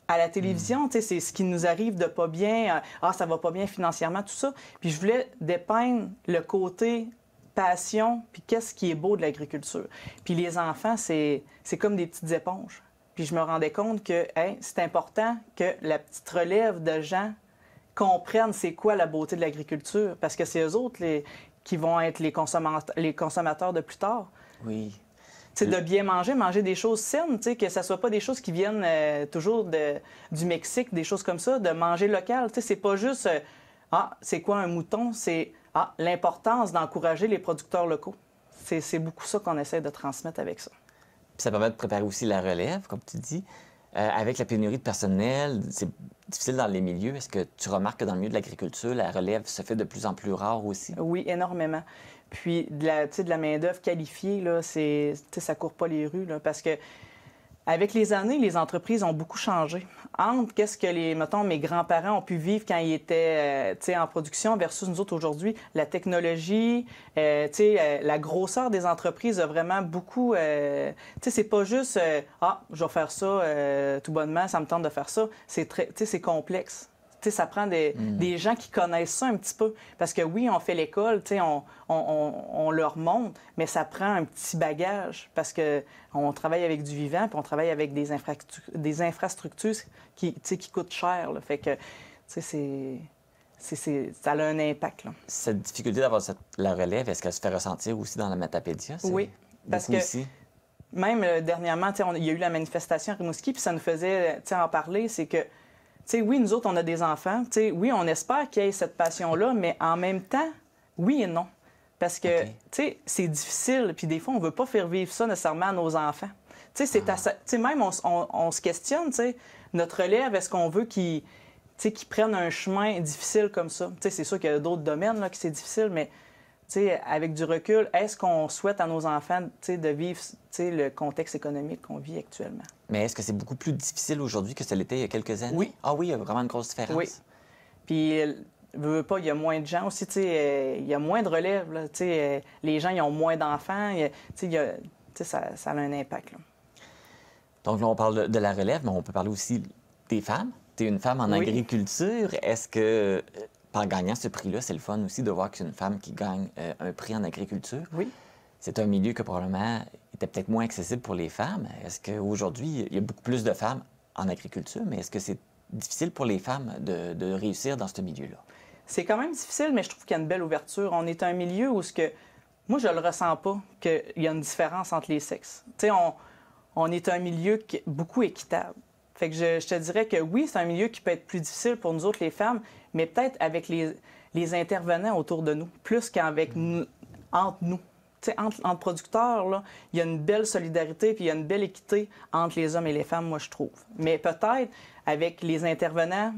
à la télévision, c'est ce qui nous arrive de pas bien, ça va pas bien financièrement, tout ça. Puis je voulais dépeindre le côté passion, puis qu'est-ce qui est beau de l'agriculture. Puis les enfants, c'est comme des petites éponges. Puis je me rendais compte que c'est important que la petite relève de gens comprennent c'est quoi la beauté de l'agriculture, parce que c'est eux autres qui vont être les consommateurs de plus tard. Oui. C'est de bien manger des choses saines, que ça soit pas des choses qui viennent toujours du Mexique, des choses comme ça, de manger local. C'est pas juste c'est quoi un mouton, c'est l'importance d'encourager les producteurs locaux. C'est beaucoup ça qu'on essaie de transmettre avec ça. Puis ça permet de préparer aussi la relève, comme tu dis. Avec la pénurie de personnel, c'est difficile dans les milieux. Est-ce que tu remarques que dans le milieu de l'agriculture, la relève se fait de plus en plus rare aussi? Oui, énormément. Puis de la main-d'œuvre qualifiée, là, ça court pas les rues, là, parce que avec les années, les entreprises ont beaucoup changé. Entre qu'est-ce que mes grands-parents ont pu vivre quand ils étaient en production versus nous autres aujourd'hui, la technologie, la grosseur des entreprises a vraiment beaucoup... c'est pas juste je vais faire ça tout bonnement, ça me tente de faire ça. C'est complexe. Ça prend des gens qui connaissent ça un petit peu. Parce que oui, on fait l'école, on leur montre, mais ça prend un petit bagage parce qu'on travaille avec du vivant puis on travaille avec des infrastructures qui coûtent cher. Là. Fait que, ça a un impact. Là. Cette difficulté d'avoir la relève, est-ce qu'elle se fait ressentir aussi dans la Matapédia? Oui, parce que même dernièrement, il y a eu la manifestation à Rimouski, puis ça nous faisait en parler, c'est que oui, nous autres, on a des enfants. Oui, on espère qu'il y ait cette passion-là, mais en même temps, oui et non. Parce que, c'est difficile, puis des fois, on ne veut pas faire vivre ça nécessairement à nos enfants. Même, on se questionne, notre relève, est-ce qu'on veut qu'ils prennent un chemin difficile comme ça? C'est sûr qu'il y a d'autres domaines là, qui c'est difficile, mais avec du recul, est-ce qu'on souhaite à nos enfants de vivre le contexte économique qu'on vit actuellement? Mais est-ce que c'est beaucoup plus difficile aujourd'hui que ça l'était il y a quelques années? Oui. Ah oui, il y a vraiment une grosse différence. Oui. Puis, veux pas, il y a moins de gens aussi, il y a moins de relève. Là, les gens ils ont moins d'enfants, ça a un impact. Là. Donc là, on parle de la relève, mais on peut parler aussi des femmes. Tu es une femme en agriculture. Est-ce que, en gagnant ce prix-là, c'est le fun aussi de voir qu'une femme qui gagne un prix en agriculture? Oui. C'est un milieu que probablement était peut-être moins accessible pour les femmes. Est-ce qu'aujourd'hui, il y a beaucoup plus de femmes en agriculture, mais est-ce que c'est difficile pour les femmes de réussir dans ce milieu-là? C'est quand même difficile, mais je trouve qu'il y a une belle ouverture. On est un milieu où moi, je le ressens pas qu'il y a une différence entre les sexes. On est un milieu qui est beaucoup équitable. Fait que je te dirais que oui, c'est un milieu qui peut être plus difficile pour nous autres, les femmes, mais peut-être avec les intervenants autour de nous, plus qu'avec entre nous. Entre producteurs, là, il y a une belle solidarité puis il y a une belle équité entre les hommes et les femmes, moi, je trouve. Mais peut-être avec les intervenants,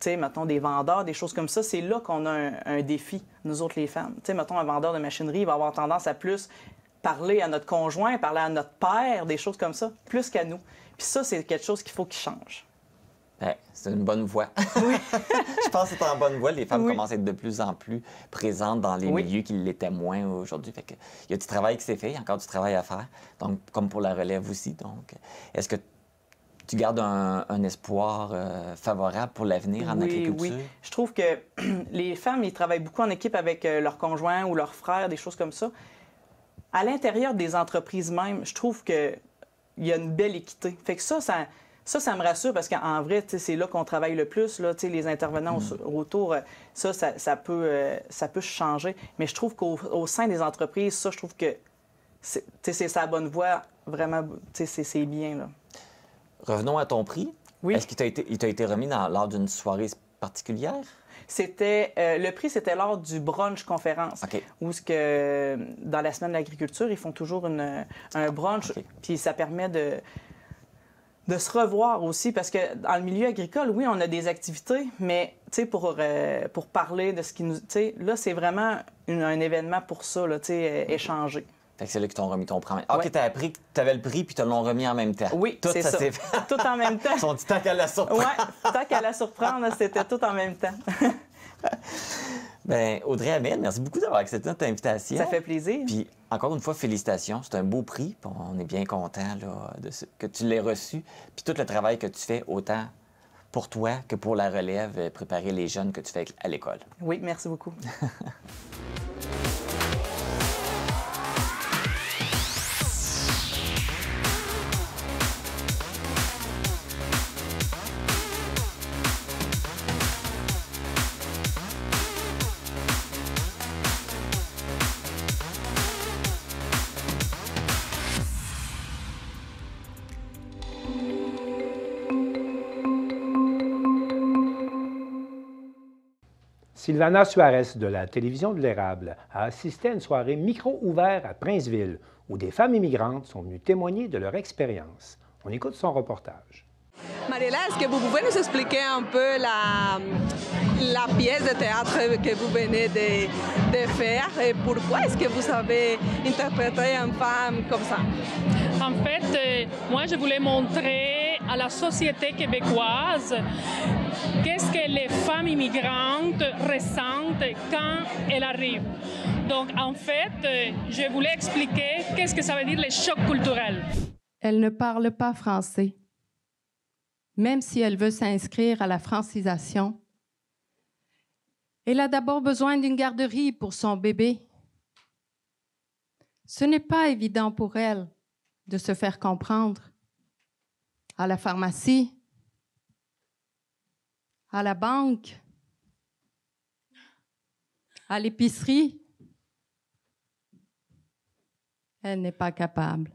mettons des vendeurs, des choses comme ça, c'est là qu'on a un défi, nous autres, les femmes. Mettons, un vendeur de machinerie, il va avoir tendance à plus parler à notre conjoint, parler à notre père, des choses comme ça, plus qu'à nous. Puis ça, c'est quelque chose qu'il faut qu'il change. Bien, c'est une bonne voie. Oui. Je pense que c'est en bonne voie. Les femmes commencent à être de plus en plus présentes dans les milieux qui l'étaient moins aujourd'hui. Fait que, il y a du travail qui s'est fait, il y a encore du travail à faire. Donc, comme pour la relève aussi. Donc, est-ce que tu gardes un espoir favorable pour l'avenir en agriculture? Oui, je trouve que les femmes, ils travaillent beaucoup en équipe avec leurs conjoints ou leurs frères, des choses comme ça. À l'intérieur des entreprises même, je trouve qu'il y a une belle équité. Fait que ça me rassure parce qu'en vrai, c'est là qu'on travaille le plus. Là, les intervenants autour, ça peut changer. Mais je trouve qu'au sein des entreprises, ça, je trouve que c'est sa bonne voie. Vraiment, c'est bien. Là. Revenons à ton prix. Oui. Est-ce qu'il t'a été remis lors d'une soirée particulière? Le prix, c'était lors du brunch conférence. Okay. Où dans la semaine de l'agriculture, ils font toujours un brunch. Okay. Puis ça permet de se revoir aussi, parce que dans le milieu agricole, oui, on a des activités, mais pour parler de ce qui nous... Là, c'est vraiment un événement pour ça, là, échanger. Fait que c'est là qu'ils t'ont remis ton prix. Ah, OK, t'as appris que t'avais le prix puis te l'ont remis en même temps. Oui, c'est ça. Tout en même temps. Ils sont dit tant qu'à la surprendre. Oui, tant qu'à la surprendre, c'était tout en même temps. Bien, Audrey Hamel, merci beaucoup d'avoir accepté notre invitation. Ça fait plaisir. Puis, encore une fois, félicitations. C'est un beau prix. On est bien contents que tu l'aies reçu. Puis tout le travail que tu fais, autant pour toi que pour la relève, préparer les jeunes que tu fais à l'école. Oui, merci beaucoup. Sylvana Suarez de la télévision de l'Érable a assisté à une soirée micro ouverte à Princeville où des femmes immigrantes sont venues témoigner de leur expérience. On écoute son reportage. Mariela, est-ce que vous pouvez nous expliquer un peu la pièce de théâtre que vous venez de faire et pourquoi est-ce que vous avez interprété une femme comme ça? En fait, moi, je voulais montrer à la société québécoise qu'est-ce que les femmes immigrantes ressentent quand elles arrivent. Donc, en fait, je voulais expliquer qu'est-ce que ça veut dire les chocs culturels. Elle ne parle pas français. Même si elle veut s'inscrire à la francisation, elle a d'abord besoin d'une garderie pour son bébé. Ce n'est pas évident pour elle de se faire comprendre. À la pharmacie, à la banque, à l'épicerie, elle n'est pas capable.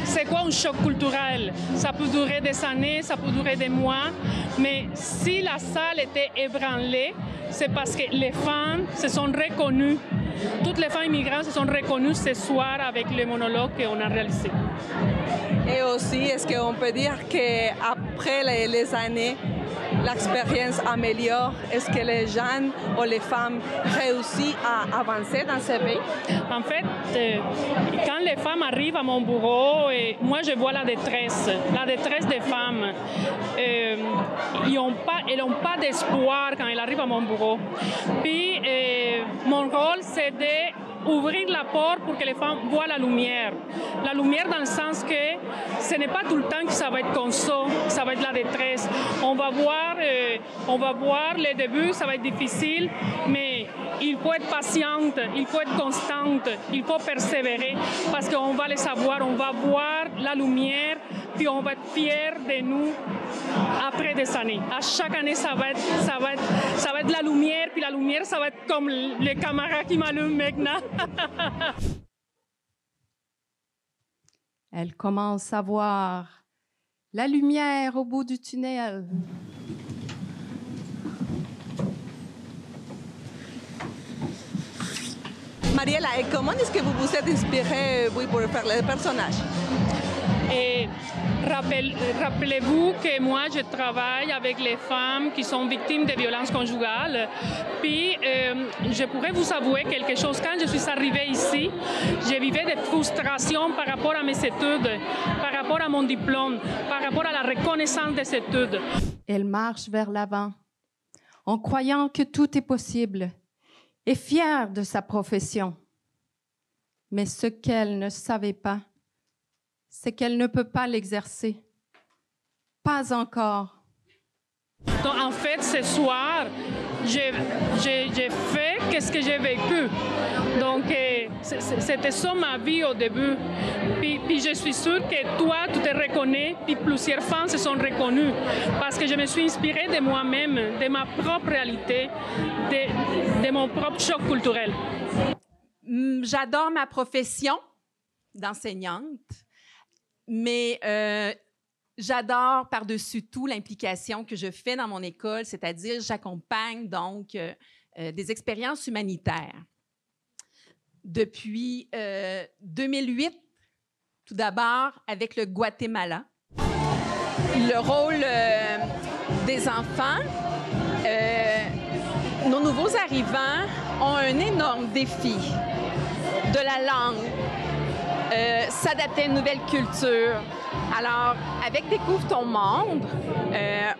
C'est quoi un choc culturel? Ça peut durer des années, ça peut durer des mois, mais si la salle était ébranlée, c'est parce que les femmes se sont reconnues toutes les femmes immigrantes se sont reconnues ce soir avec le monologue qu'on a réalisé. Et aussi, est-ce qu'on peut dire qu'après les années, l'expérience améliore? Est-ce que les jeunes ou les femmes réussissent à avancer dans ce pays? En fait, quand les femmes arrivent à mon bureau, moi je vois la détresse des femmes. Elles n'ont pas d'espoir quand elles arrivent à mon bureau. Puis, mon rôle, c'est d'ouvrir la porte pour que les femmes voient la lumière. La lumière dans le sens que ce n'est pas tout le temps que ça va être comme ça va être la détresse. On va voir les débuts, ça va être difficile, mais il faut être patiente, il faut être constante, il faut persévérer parce qu'on va les savoir, on va voir la lumière, puis on va être fiers de nous après des années. À chaque année, ça va être la lumière, puis la lumière, ça va être comme les caméras qui m'allument maintenant. Elle commence à voir la lumière au bout du tunnel. Mariela, et comment est-ce que vous vous êtes inspirée pour faire le personnage? Et rappelez-vous que moi, je travaille avec les femmes qui sont victimes de violences conjugales. Puis, je pourrais vous avouer quelque chose. Quand je suis arrivée ici, je vivais des frustrations par rapport à mes études, par rapport à mon diplôme, par rapport à la reconnaissance des études. Elle marche vers l'avant, en croyant que tout est possible et fière de sa profession. Mais ce qu'elle ne savait pas, c'est qu'elle ne peut pas l'exercer. Pas encore. Donc, en fait, ce soir, j'ai fait ce que j'ai vécu. Donc, c'était ça ma vie au début. Puis je suis sûre que toi, tu te reconnais, puis plusieurs femmes se sont reconnues. Parce que je me suis inspirée de moi-même, de ma propre réalité, de mon propre choc culturel. J'adore ma profession d'enseignante. Mais j'adore par-dessus tout l'implication que je fais dans mon école, c'est-à-dire j'accompagne donc des expériences humanitaires. Depuis 2008, tout d'abord avec le Guatemala. Le rôle des enfants, nos nouveaux arrivants ont un énorme défi de la langue. S'adapter à une nouvelle culture. Alors, avec Découvre ton monde,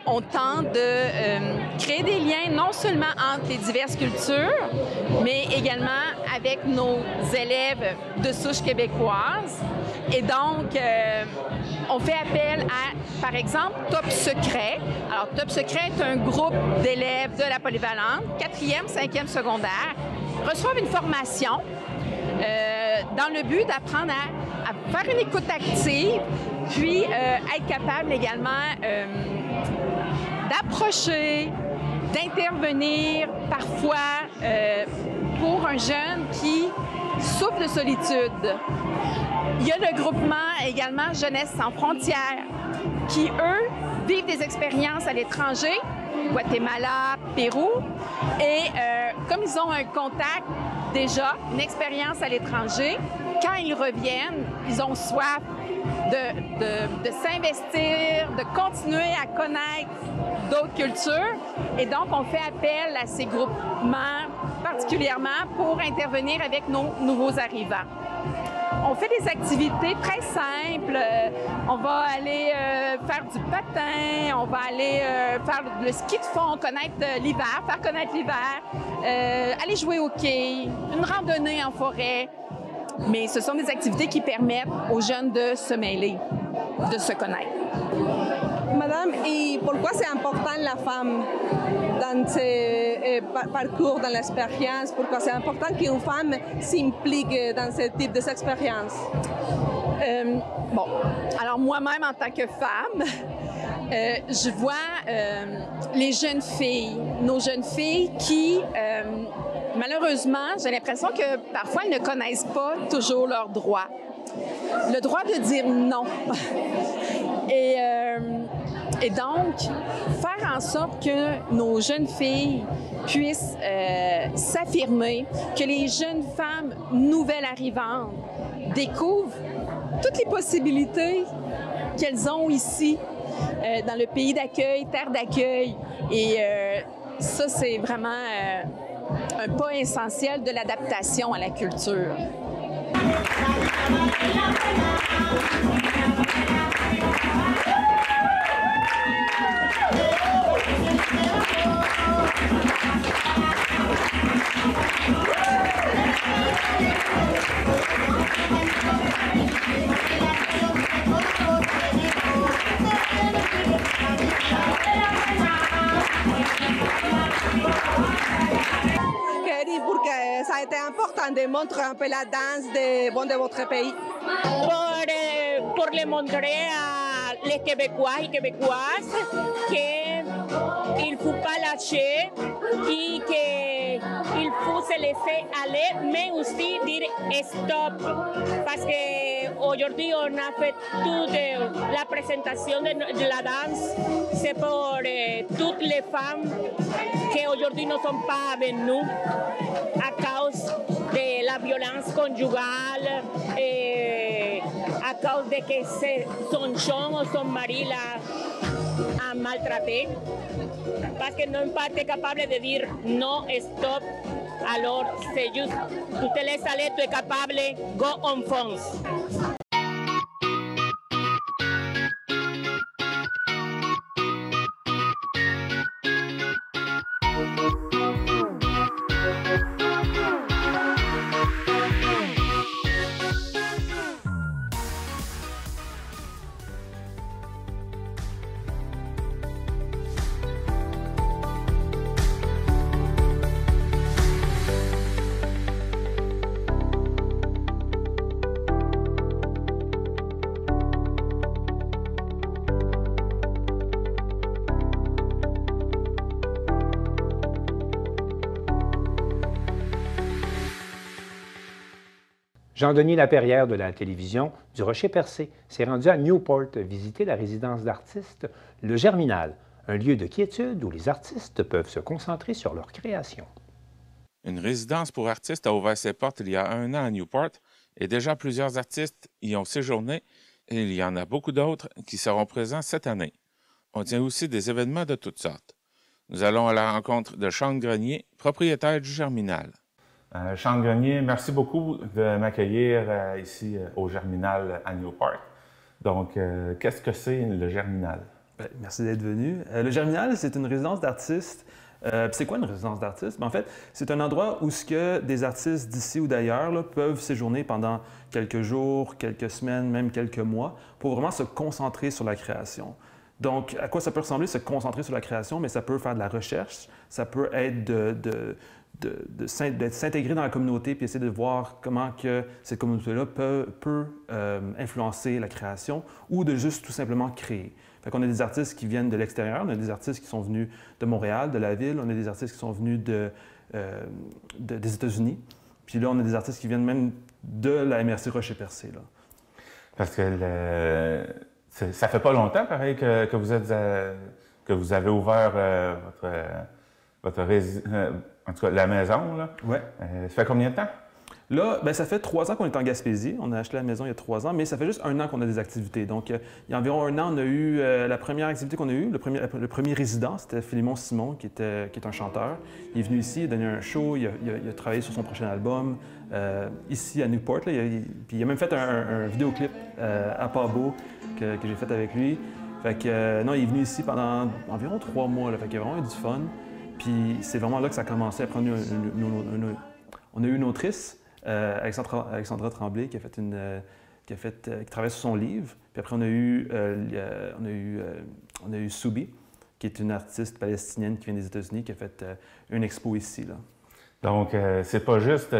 on tente de créer des liens non seulement entre les diverses cultures, mais également avec nos élèves de souche québécoise. Et donc, on fait appel à, par exemple, Top Secret. Alors, Top Secret est un groupe d'élèves de la polyvalente, 4e, 5e secondaire, reçoivent une formation dans le but d'apprendre à faire une écoute active, puis être capable également d'approcher, d'intervenir parfois pour un jeune qui souffre de solitude. Il y a le groupement également Jeunesse sans frontières qui, eux, vivent des expériences à l'étranger, Guatemala, Pérou, et comme ils ont un contact déjà, une expérience à l'étranger, quand ils reviennent, ils ont soif de s'investir, de continuer à connaître d'autres cultures. Et donc, on fait appel à ces groupements particulièrement pour intervenir avec nos nouveaux arrivants. On fait des activités très simples. On va aller faire du patin, on va aller faire le ski de fond, connaître l'hiver, faire connaître l'hiver, aller jouer au quai, une randonnée en forêt. Mais ce sont des activités qui permettent aux jeunes de se mêler, de se connaître. Madame, et pourquoi c'est important la femme dans ce parcours, dans l'expérience? Pourquoi c'est important qu'une femme s'implique dans ce type d'expérience? Bon, alors moi-même en tant que femme, je vois les jeunes filles, nos jeunes filles qui, malheureusement, j'ai l'impression que parfois elles ne connaissent pas toujours leurs droits. Le droit de dire non. Et Et donc, faire en sorte que nos jeunes filles puissent s'affirmer, que les jeunes femmes nouvelles arrivantes découvrent toutes les possibilités qu'elles ont ici, dans le pays d'accueil, terre d'accueil. Et ça, c'est vraiment un pas essentiel de l'adaptation à la culture. Porque ça a été important de montrer un peu la danse de votre pays. Pour le montrer à les Québécois et Québécoises qu'il ne faut pas lâcher et qu'il faut se laisser aller, mais aussi dire stop. Parce qu'aujourd'hui, on a fait toute la présentation de la danse. C'est pour toutes les femmes qui aujourd'hui ne sont pas avec nous à cause de la violence conjugale et à cause de que son chum ou son mari l'a maltraité. Parce qu'ils n'ont pas été capables de dire non, stop. Alors, c'est juste, tu te laisses aller, tu es capable, go, on fonce. Jean-Denis Laperrière de la télévision du Rocher-Percé s'est rendu à Newport visiter la résidence d'artistes Le Germinal, un lieu de quiétude où les artistes peuvent se concentrer sur leur création. Une résidence pour artistes a ouvert ses portes il y a 1 an à Newport et déjà plusieurs artistes y ont séjourné et il y en a beaucoup d'autres qui seront présents cette année. On tient aussi des événements de toutes sortes. Nous allons à la rencontre de Sean Grenier, propriétaire du Germinal. Sean Grenier, merci beaucoup de m'accueillir ici au Germinal à Newport. Donc, qu'est-ce que c'est le Germinal? Merci d'être venu. Le Germinal, c'est une résidence d'artistes. C'est quoi une résidence d'artistes? En fait, c'est un endroit où des artistes d'ici ou d'ailleurs peuvent séjourner pendant quelques jours, quelques semaines, même quelques mois, pour vraiment se concentrer sur la création. Donc, à quoi ça peut ressembler, se concentrer sur la création? Mais ça peut faire de la recherche, ça peut être de s'intégrer dans la communauté puis essayer de voir comment que cette communauté-là peut influencer la création ou de juste tout simplement créer. Fait qu'on a des artistes qui viennent de l'extérieur, on a des artistes qui sont venus de Montréal, de la ville, on a des artistes qui sont venus des États-Unis, puis là, on a des artistes qui viennent même de la MRC Rocher-Percé. Parce que ça fait pas longtemps, pareil, que vous avez ouvert en tout cas, la maison, là. Ouais. Ça fait combien de temps? Là, ça fait 3 ans qu'on est en Gaspésie. On a acheté la maison il y a 3 ans, mais ça fait juste 1 an qu'on a des activités. Donc, il y a environ 1 an, on a eu la première activité qu'on a eue. Le premier résident, c'était Philémon Simon, qui est un chanteur. Il est venu ici, il a donné un show, il a travaillé sur son prochain album, ici à Newport. Là, puis il a même fait un vidéoclip à Pabo que j'ai fait avec lui. Fait que, non, il est venu ici pendant environ 3 mois. Là, fait qu'il y a vraiment eu du fun. Puis c'est vraiment là que ça a commencé. Après, on a eu une autrice, Alexandra Tremblay, qui travaille sur son livre. Puis après, on a eu Soubi, qui est une artiste palestinienne qui vient des États-Unis, qui a fait une expo ici. Là. Donc, c'est pas juste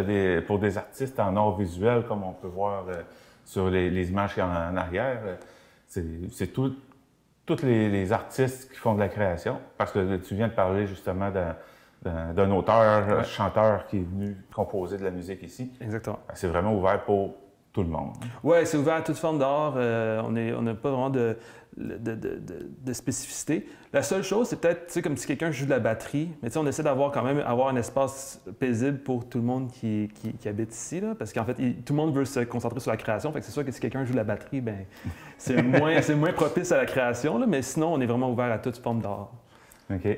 pour des artistes en art visuel, comme on peut voir sur les images qui sont en arrière. C'est tous les artistes qui font de la création, parce que tu viens de parler justement d'un auteur, chanteur qui est venu composer de la musique ici. Exactement. C'est vraiment ouvert pour tout le monde. Oui, c'est ouvert à toute forme d'art. On n'a pas vraiment de spécificité. La seule chose, c'est peut-être, tu sais, comme si quelqu'un joue de la batterie, mais tu sais, on essaie d'avoir quand même un espace paisible pour tout le monde qui habite ici, là, parce qu'en fait, tout le monde veut se concentrer sur la création, fait que c'est sûr que si quelqu'un joue de la batterie, ben c'est moins propice à la création, là, mais sinon, on est vraiment ouvert à toute forme d'art. OK.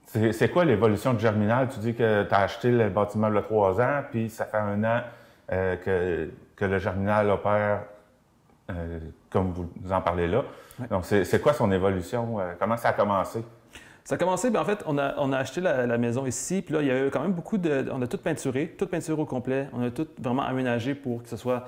C'est quoi l'évolution du Germinal? Tu dis que tu as acheté le bâtiment il y a 3 ans, puis ça fait 1 an que le Germinal opère comme vous en parlez là. Ouais. Donc, c'est quoi son évolution? Comment ça a commencé? Ça a commencé, bien, en fait, on a acheté la maison ici, puis là, il y a eu quand même beaucoup de... On a tout peinturé au complet. On a tout vraiment aménagé pour que ce soit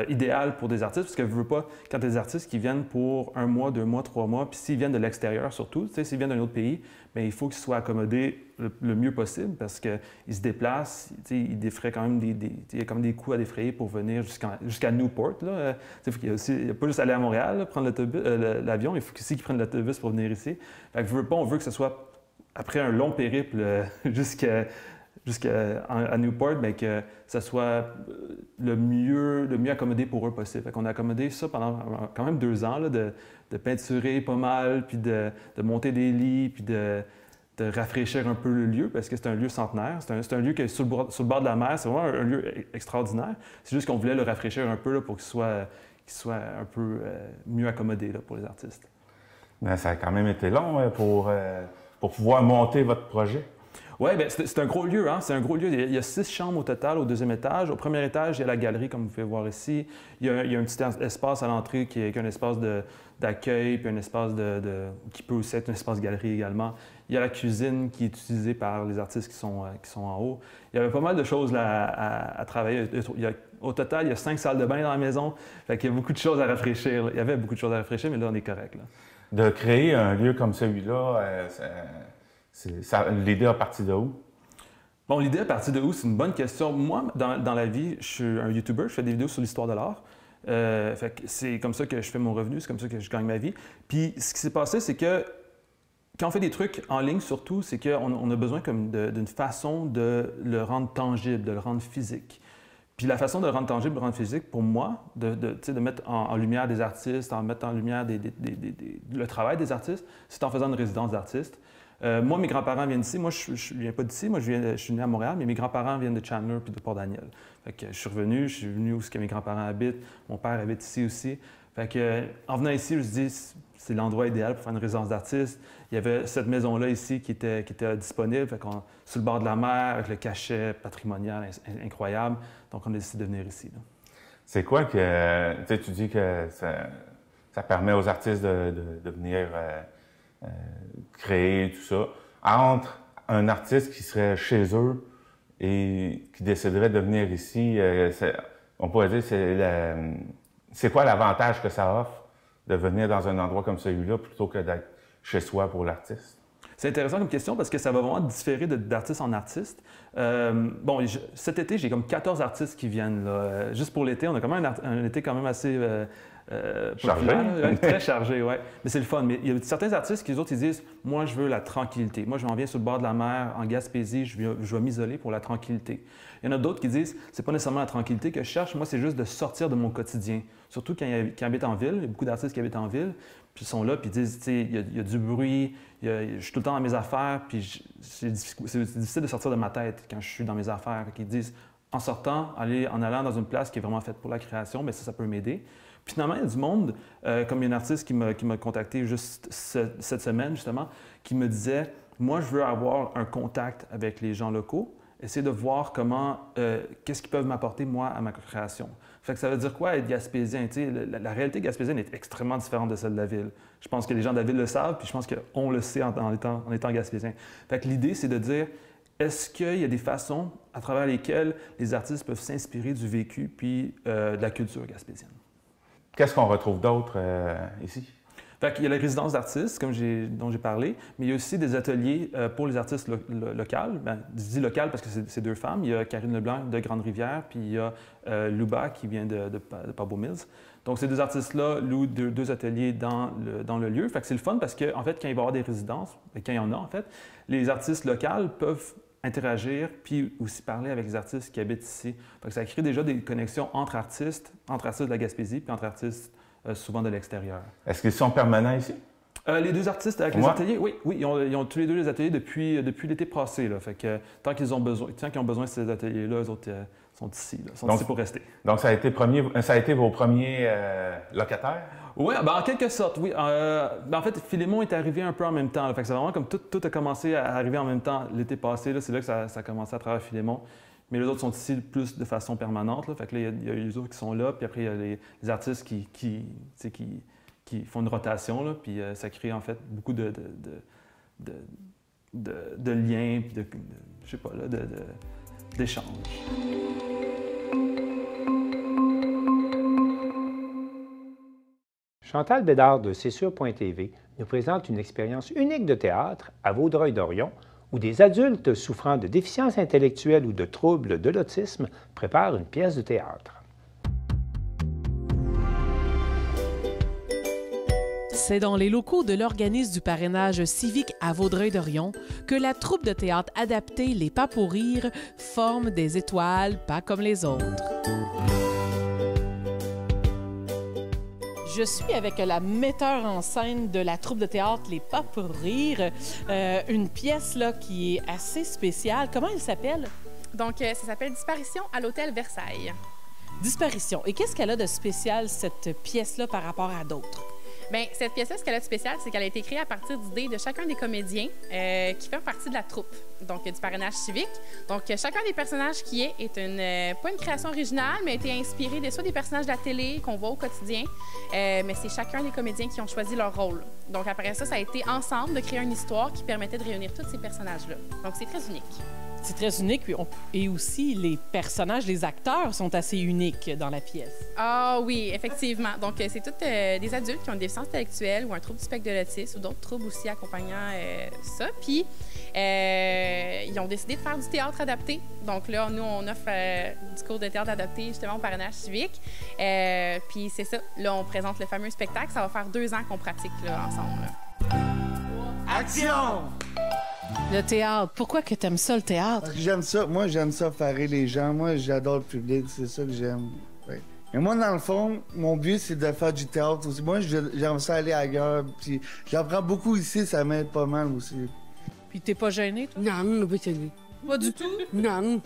idéal pour des artistes, parce que je veux pas, quand des artistes qui viennent pour 1 mois, 2 mois, 3 mois, puis s'ils viennent de l'extérieur surtout, tu sais, s'ils viennent d'un autre pays, bien, il faut qu'ils soient accommodés le mieux possible, parce qu'ils se déplacent, tu sais, ils défraient quand même il y a quand même des coûts à défrayer pour venir jusqu'à Newport, là. Il n'y a pas juste aller à Montréal, là, prendre l'avion, il faut aussi qu'ils prennent l'autobus pour venir ici. Fait que je veux pas, on veut que ce soit, après un long périple jusqu'à Newport, bien, que ça soit le mieux accommodé pour eux possible. Fait qu'on a accommodé ça pendant quand même 2 ans, là, de peinturer pas mal, puis de monter des lits, puis de rafraîchir un peu le lieu, parce que c'est un lieu centenaire. C'est un lieu qui est sur le bord de la mer. C'est vraiment un lieu extraordinaire. C'est juste qu'on voulait le rafraîchir un peu là, pour qu'il soit un peu mieux accommodé là, pour les artistes. Bien, ça a quand même été long pour pouvoir monter votre projet. Oui, bien, c'est un gros lieu, hein? C'est un gros lieu. Il y a 6 chambres au total au 2e étage. Au 1er étage, il y a la galerie, comme vous pouvez voir ici. Il y a un petit espace à l'entrée qui est un espace d'accueil, puis un espace qui peut aussi être un espace galerie également. Il y a la cuisine qui est utilisée par les artistes qui sont en haut. Il y avait pas mal de choses là, à travailler. Au total, il y a 5 salles de bain dans la maison. Fait qu'il y a beaucoup de choses à rafraîchir. Là. Il y avait beaucoup de choses à rafraîchir, mais là, on est correct. Là. De créer un lieu comme celui-là, l'idée a parti de où? Bon, l'idée a parti de où? C'est une bonne question. Moi, dans la vie, je suis un YouTuber, je fais des vidéos sur l'histoire de l'art. Fait que c'est comme ça que je fais mon revenu, c'est comme ça que je gagne ma vie. Puis ce qui s'est passé, c'est que quand on fait des trucs en ligne, surtout, c'est qu'on a besoin comme d'une façon de le rendre tangible, de le rendre physique. Puis la façon de le rendre tangible, de le rendre physique, pour moi, de mettre en lumière des artistes, en mettre en lumière le travail des artistes, c'est en faisant une résidence d'artistes. Moi, mes grands-parents viennent d'ici. Moi, je ne viens pas d'ici. Moi, je suis né à Montréal, mais mes grands-parents viennent de Chandler puis de Port-Daniel. Fait que je suis venu où mes grands-parents habitent. Mon père habite ici aussi. Fait que, en venant ici, je me suis dit, c'est l'endroit idéal pour faire une résidence d'artiste. Il y avait cette maison-là ici qui était disponible, fait sur le bord de la mer, avec le cachet patrimonial incroyable. Donc, on a décidé de venir ici. C'est quoi que... Tu dis que ça permet aux artistes de venir créer tout ça. Entre un artiste qui serait chez eux et qui déciderait de venir ici, on pourrait dire, c'est quoi l'avantage que ça offre de venir dans un endroit comme celui-là plutôt que d'être chez soi pour l'artiste? C'est intéressant comme question parce que ça va vraiment différer d'artiste en artiste. Bon, cet été, j'ai comme 14 artistes qui viennent. Là. Juste pour l'été, on a quand même un été quand même assez chargé. Très chargé, oui. Mais c'est le fun. Mais il y a certains artistes qui, ils disent « Moi, je veux la tranquillité. Moi, je m'en viens sur le bord de la mer, en Gaspésie, je vais m'isoler pour la tranquillité. » Il y en a d'autres qui disent « C'est pas nécessairement la tranquillité que je cherche. Moi, c'est juste de sortir de mon quotidien. » Surtout quand ils habitent en ville. Il y a beaucoup d'artistes qui habitent en ville. Puis ils sont là, puis ils disent, tu sais, il y a du bruit, je suis tout le temps dans mes affaires, puis c'est difficile de sortir de ma tête quand je suis dans mes affaires. Ils disent, en sortant, en allant dans une place qui est vraiment faite pour la création, mais ça peut m'aider. Puis finalement, il y a du monde, comme il y a une artiste qui m'a contacté juste cette semaine, justement, qui me disait, moi, je veux avoir un contact avec les gens locaux, essayer de voir qu'est-ce qu'ils peuvent m'apporter, moi, à ma création. Fait que ça veut dire quoi être gaspésien? La réalité gaspésienne est extrêmement différente de celle de la ville. Je pense que les gens de la ville le savent, puis je pense qu'on le sait en étant gaspésien. Fait que l'idée, c'est de dire, est-ce qu'il y a des façons à travers lesquelles les artistes peuvent s'inspirer du vécu puis de la culture gaspésienne? Qu'est-ce qu'on retrouve d'autre ici? Fait qu'il y a la résidence d'artistes, dont j'ai parlé, mais il y a aussi des ateliers pour les artistes locaux. Ben, je dis local parce que c'est 2 femmes. Il y a Karine Leblanc de Grande-Rivière, puis il y a Luba qui vient de Pabot Mills. Donc, ces 2 artistes-là louent 2 ateliers dans le lieu. Fait que c'est le fun parce que, en fait, quand il va y avoir des résidences, quand il y en a, en fait, les artistes locaux peuvent interagir puis aussi parler avec les artistes qui habitent ici. Fait que ça crée déjà des connexions entre artistes de la Gaspésie puis entre artistes souvent de l'extérieur. Est-ce qu'ils sont permanents ici? Les deux artistes avec les ateliers, oui, ils ont tous les deux les ateliers depuis l'été passé. Là, fait que tant qu'ils ont besoin de ces ateliers-là, eux autres sont ici, sont ici pour rester. Donc, ça a été vos premiers locataires? Oui, en quelque sorte, oui. En fait, Philémon est arrivé un peu en même temps. Là, fait que c'est vraiment comme tout a commencé à arriver en même temps l'été passé. C'est là que ça a commencé à travers Philémon. Mais les autres sont ici plus de façon permanente. Là, fait que là, il y a les autres qui sont là, puis après, il y a les artistes qui font une rotation, là, puis ça crée en fait beaucoup de liens, puis je sais pas, là, d'échanges. Chantal Bédard de C'est sûr.tv nous présente une expérience unique de théâtre à Vaudreuil-Dorion, où des adultes souffrant de déficience intellectuelle ou de troubles de l'autisme préparent une pièce de théâtre. C'est dans les locaux de l'organisme du parrainage civique à Vaudreuil-Dorion que la troupe de théâtre adaptée Les Pas pour rire forme des étoiles pas comme les autres. Je suis avec la metteur en scène de la troupe de théâtre Les Pas pour rire, une pièce là, qui est assez spéciale. Comment elle s'appelle? Donc, ça s'appelle Disparition à l'Hôtel Versailles. Disparition. Et qu'est-ce qu'elle a de spécial, cette pièce-là, par rapport à d'autres? Bien, cette pièce-là, ce qu'elle a de spécial, c'est qu'elle a été créée à partir d'idées de chacun des comédiens qui fait partie de la troupe, donc du parrainage civique. Donc, chacun des personnages qui est pas une création originale, mais a été inspiré soit des personnages de la télé qu'on voit au quotidien, mais c'est chacun des comédiens qui ont choisi leur rôle. Donc, après ça, ça a été ensemble de créer une histoire qui permettait de réunir tous ces personnages-là. Donc, c'est très unique. C'est très unique, et aussi les personnages, les acteurs sont assez uniques dans la pièce. Ah oui, effectivement. Donc, c'est tous des adultes qui ont une déficience intellectuelle ou un trouble du spectre de l'autisme ou d'autres troubles aussi accompagnant ça. Puis, ils ont décidé de faire du théâtre adapté. Donc là, nous, on offre du cours de théâtre adapté justement au parrainage civique. Puis c'est ça. Là, on présente le fameux spectacle. Ça va faire 2 ans qu'on pratique là, ensemble. Là. Action! Le théâtre. Pourquoi que t'aimes ça, le théâtre? Parce que j'aime ça. Moi, j'aime ça faire rire les gens. Moi, j'adore le public. C'est ça que j'aime. Ouais. Mais moi, dans le fond, mon but, c'est de faire du théâtre aussi. Moi, j'aime ça aller ailleurs. Puis j'apprends beaucoup ici. Ça m'aide pas mal aussi. Puis t'es pas gêné, toi? Non, pas gêné. Pas du tout? Non. Non,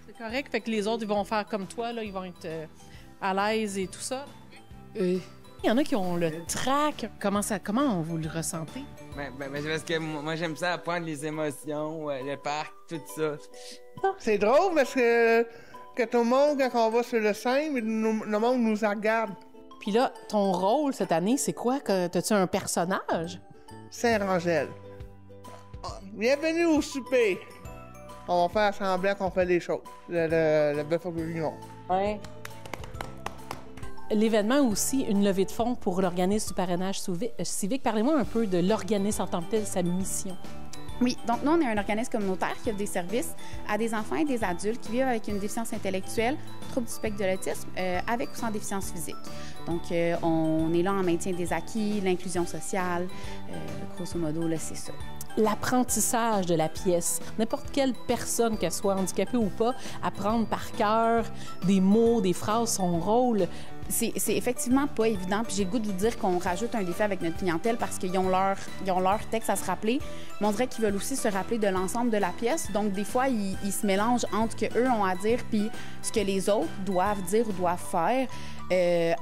c'est correct. Fait que les autres, ils vont faire comme toi, là. Ils vont être à l'aise et tout ça. Oui. Il y en a qui ont le trac. Comment vous le ressentez? Ben, c'est parce que moi, j'aime ça apprendre les émotions, le parc, tout ça. C'est drôle parce que tout le monde, quand on va sur le scène, le monde nous regarde. Puis là, ton rôle cette année, c'est quoi? T'as-tu un personnage? Saint-Rangel. Bienvenue au souper. On va faire semblant qu'on fait des choses. Le bœuf au bourguignon. Ouais. L'événement aussi, une levée de fonds pour l'organisme du parrainage civique. Parlez-moi un peu de l'organisme en tant que tel, sa mission. Oui, donc nous, on est un organisme communautaire qui offre des services à des enfants et des adultes qui vivent avec une déficience intellectuelle, trouble du spectre de l'autisme, avec ou sans déficience physique. Donc, on est là en maintien des acquis, l'inclusion sociale, grosso modo, là, c'est ça. L'apprentissage de la pièce. N'importe quelle personne, qu'elle soit handicapée ou pas, apprendre par cœur des mots, des phrases, son rôle. C'est effectivement pas évident. Puis j'ai le goût de vous dire qu'on rajoute un défi avec notre clientèle parce qu'ils ont leur texte à se rappeler. Mais on dirait qu'ils veulent aussi se rappeler de l'ensemble de la pièce. Donc, des fois, ils se mélangent entre ce qu'eux ont à dire puis ce que les autres doivent dire ou doivent faire.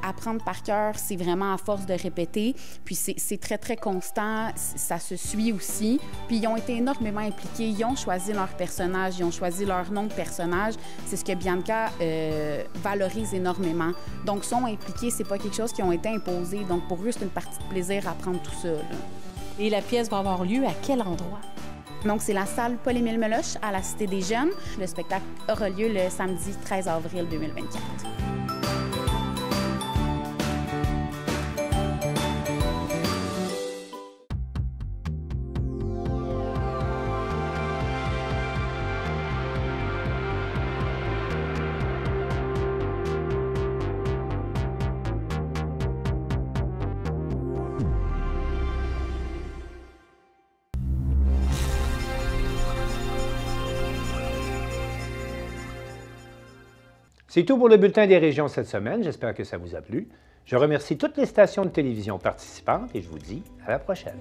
Apprendre par cœur, c'est vraiment à force de répéter. Puis c'est très, très constant. Ça se suit aussi. Puis ils ont été énormément impliqués. Ils ont choisi leur personnage. Ils ont choisi leur nom de personnage. C'est ce que Bianca valorise énormément. Donc, sont impliqués. C'est pas quelque chose qui ont été imposés. Donc, pour eux, c'est une partie de plaisir à apprendre tout ça. Là. Et la pièce va avoir lieu à quel endroit? Donc, c'est la salle Paul-Émile Meloche à la Cité des Jeunes. Le spectacle aura lieu le samedi 13 avril 2024. C'est tout pour le Bulletin des régions cette semaine. J'espère que ça vous a plu. Je remercie toutes les stations de télévision participantes et je vous dis à la prochaine.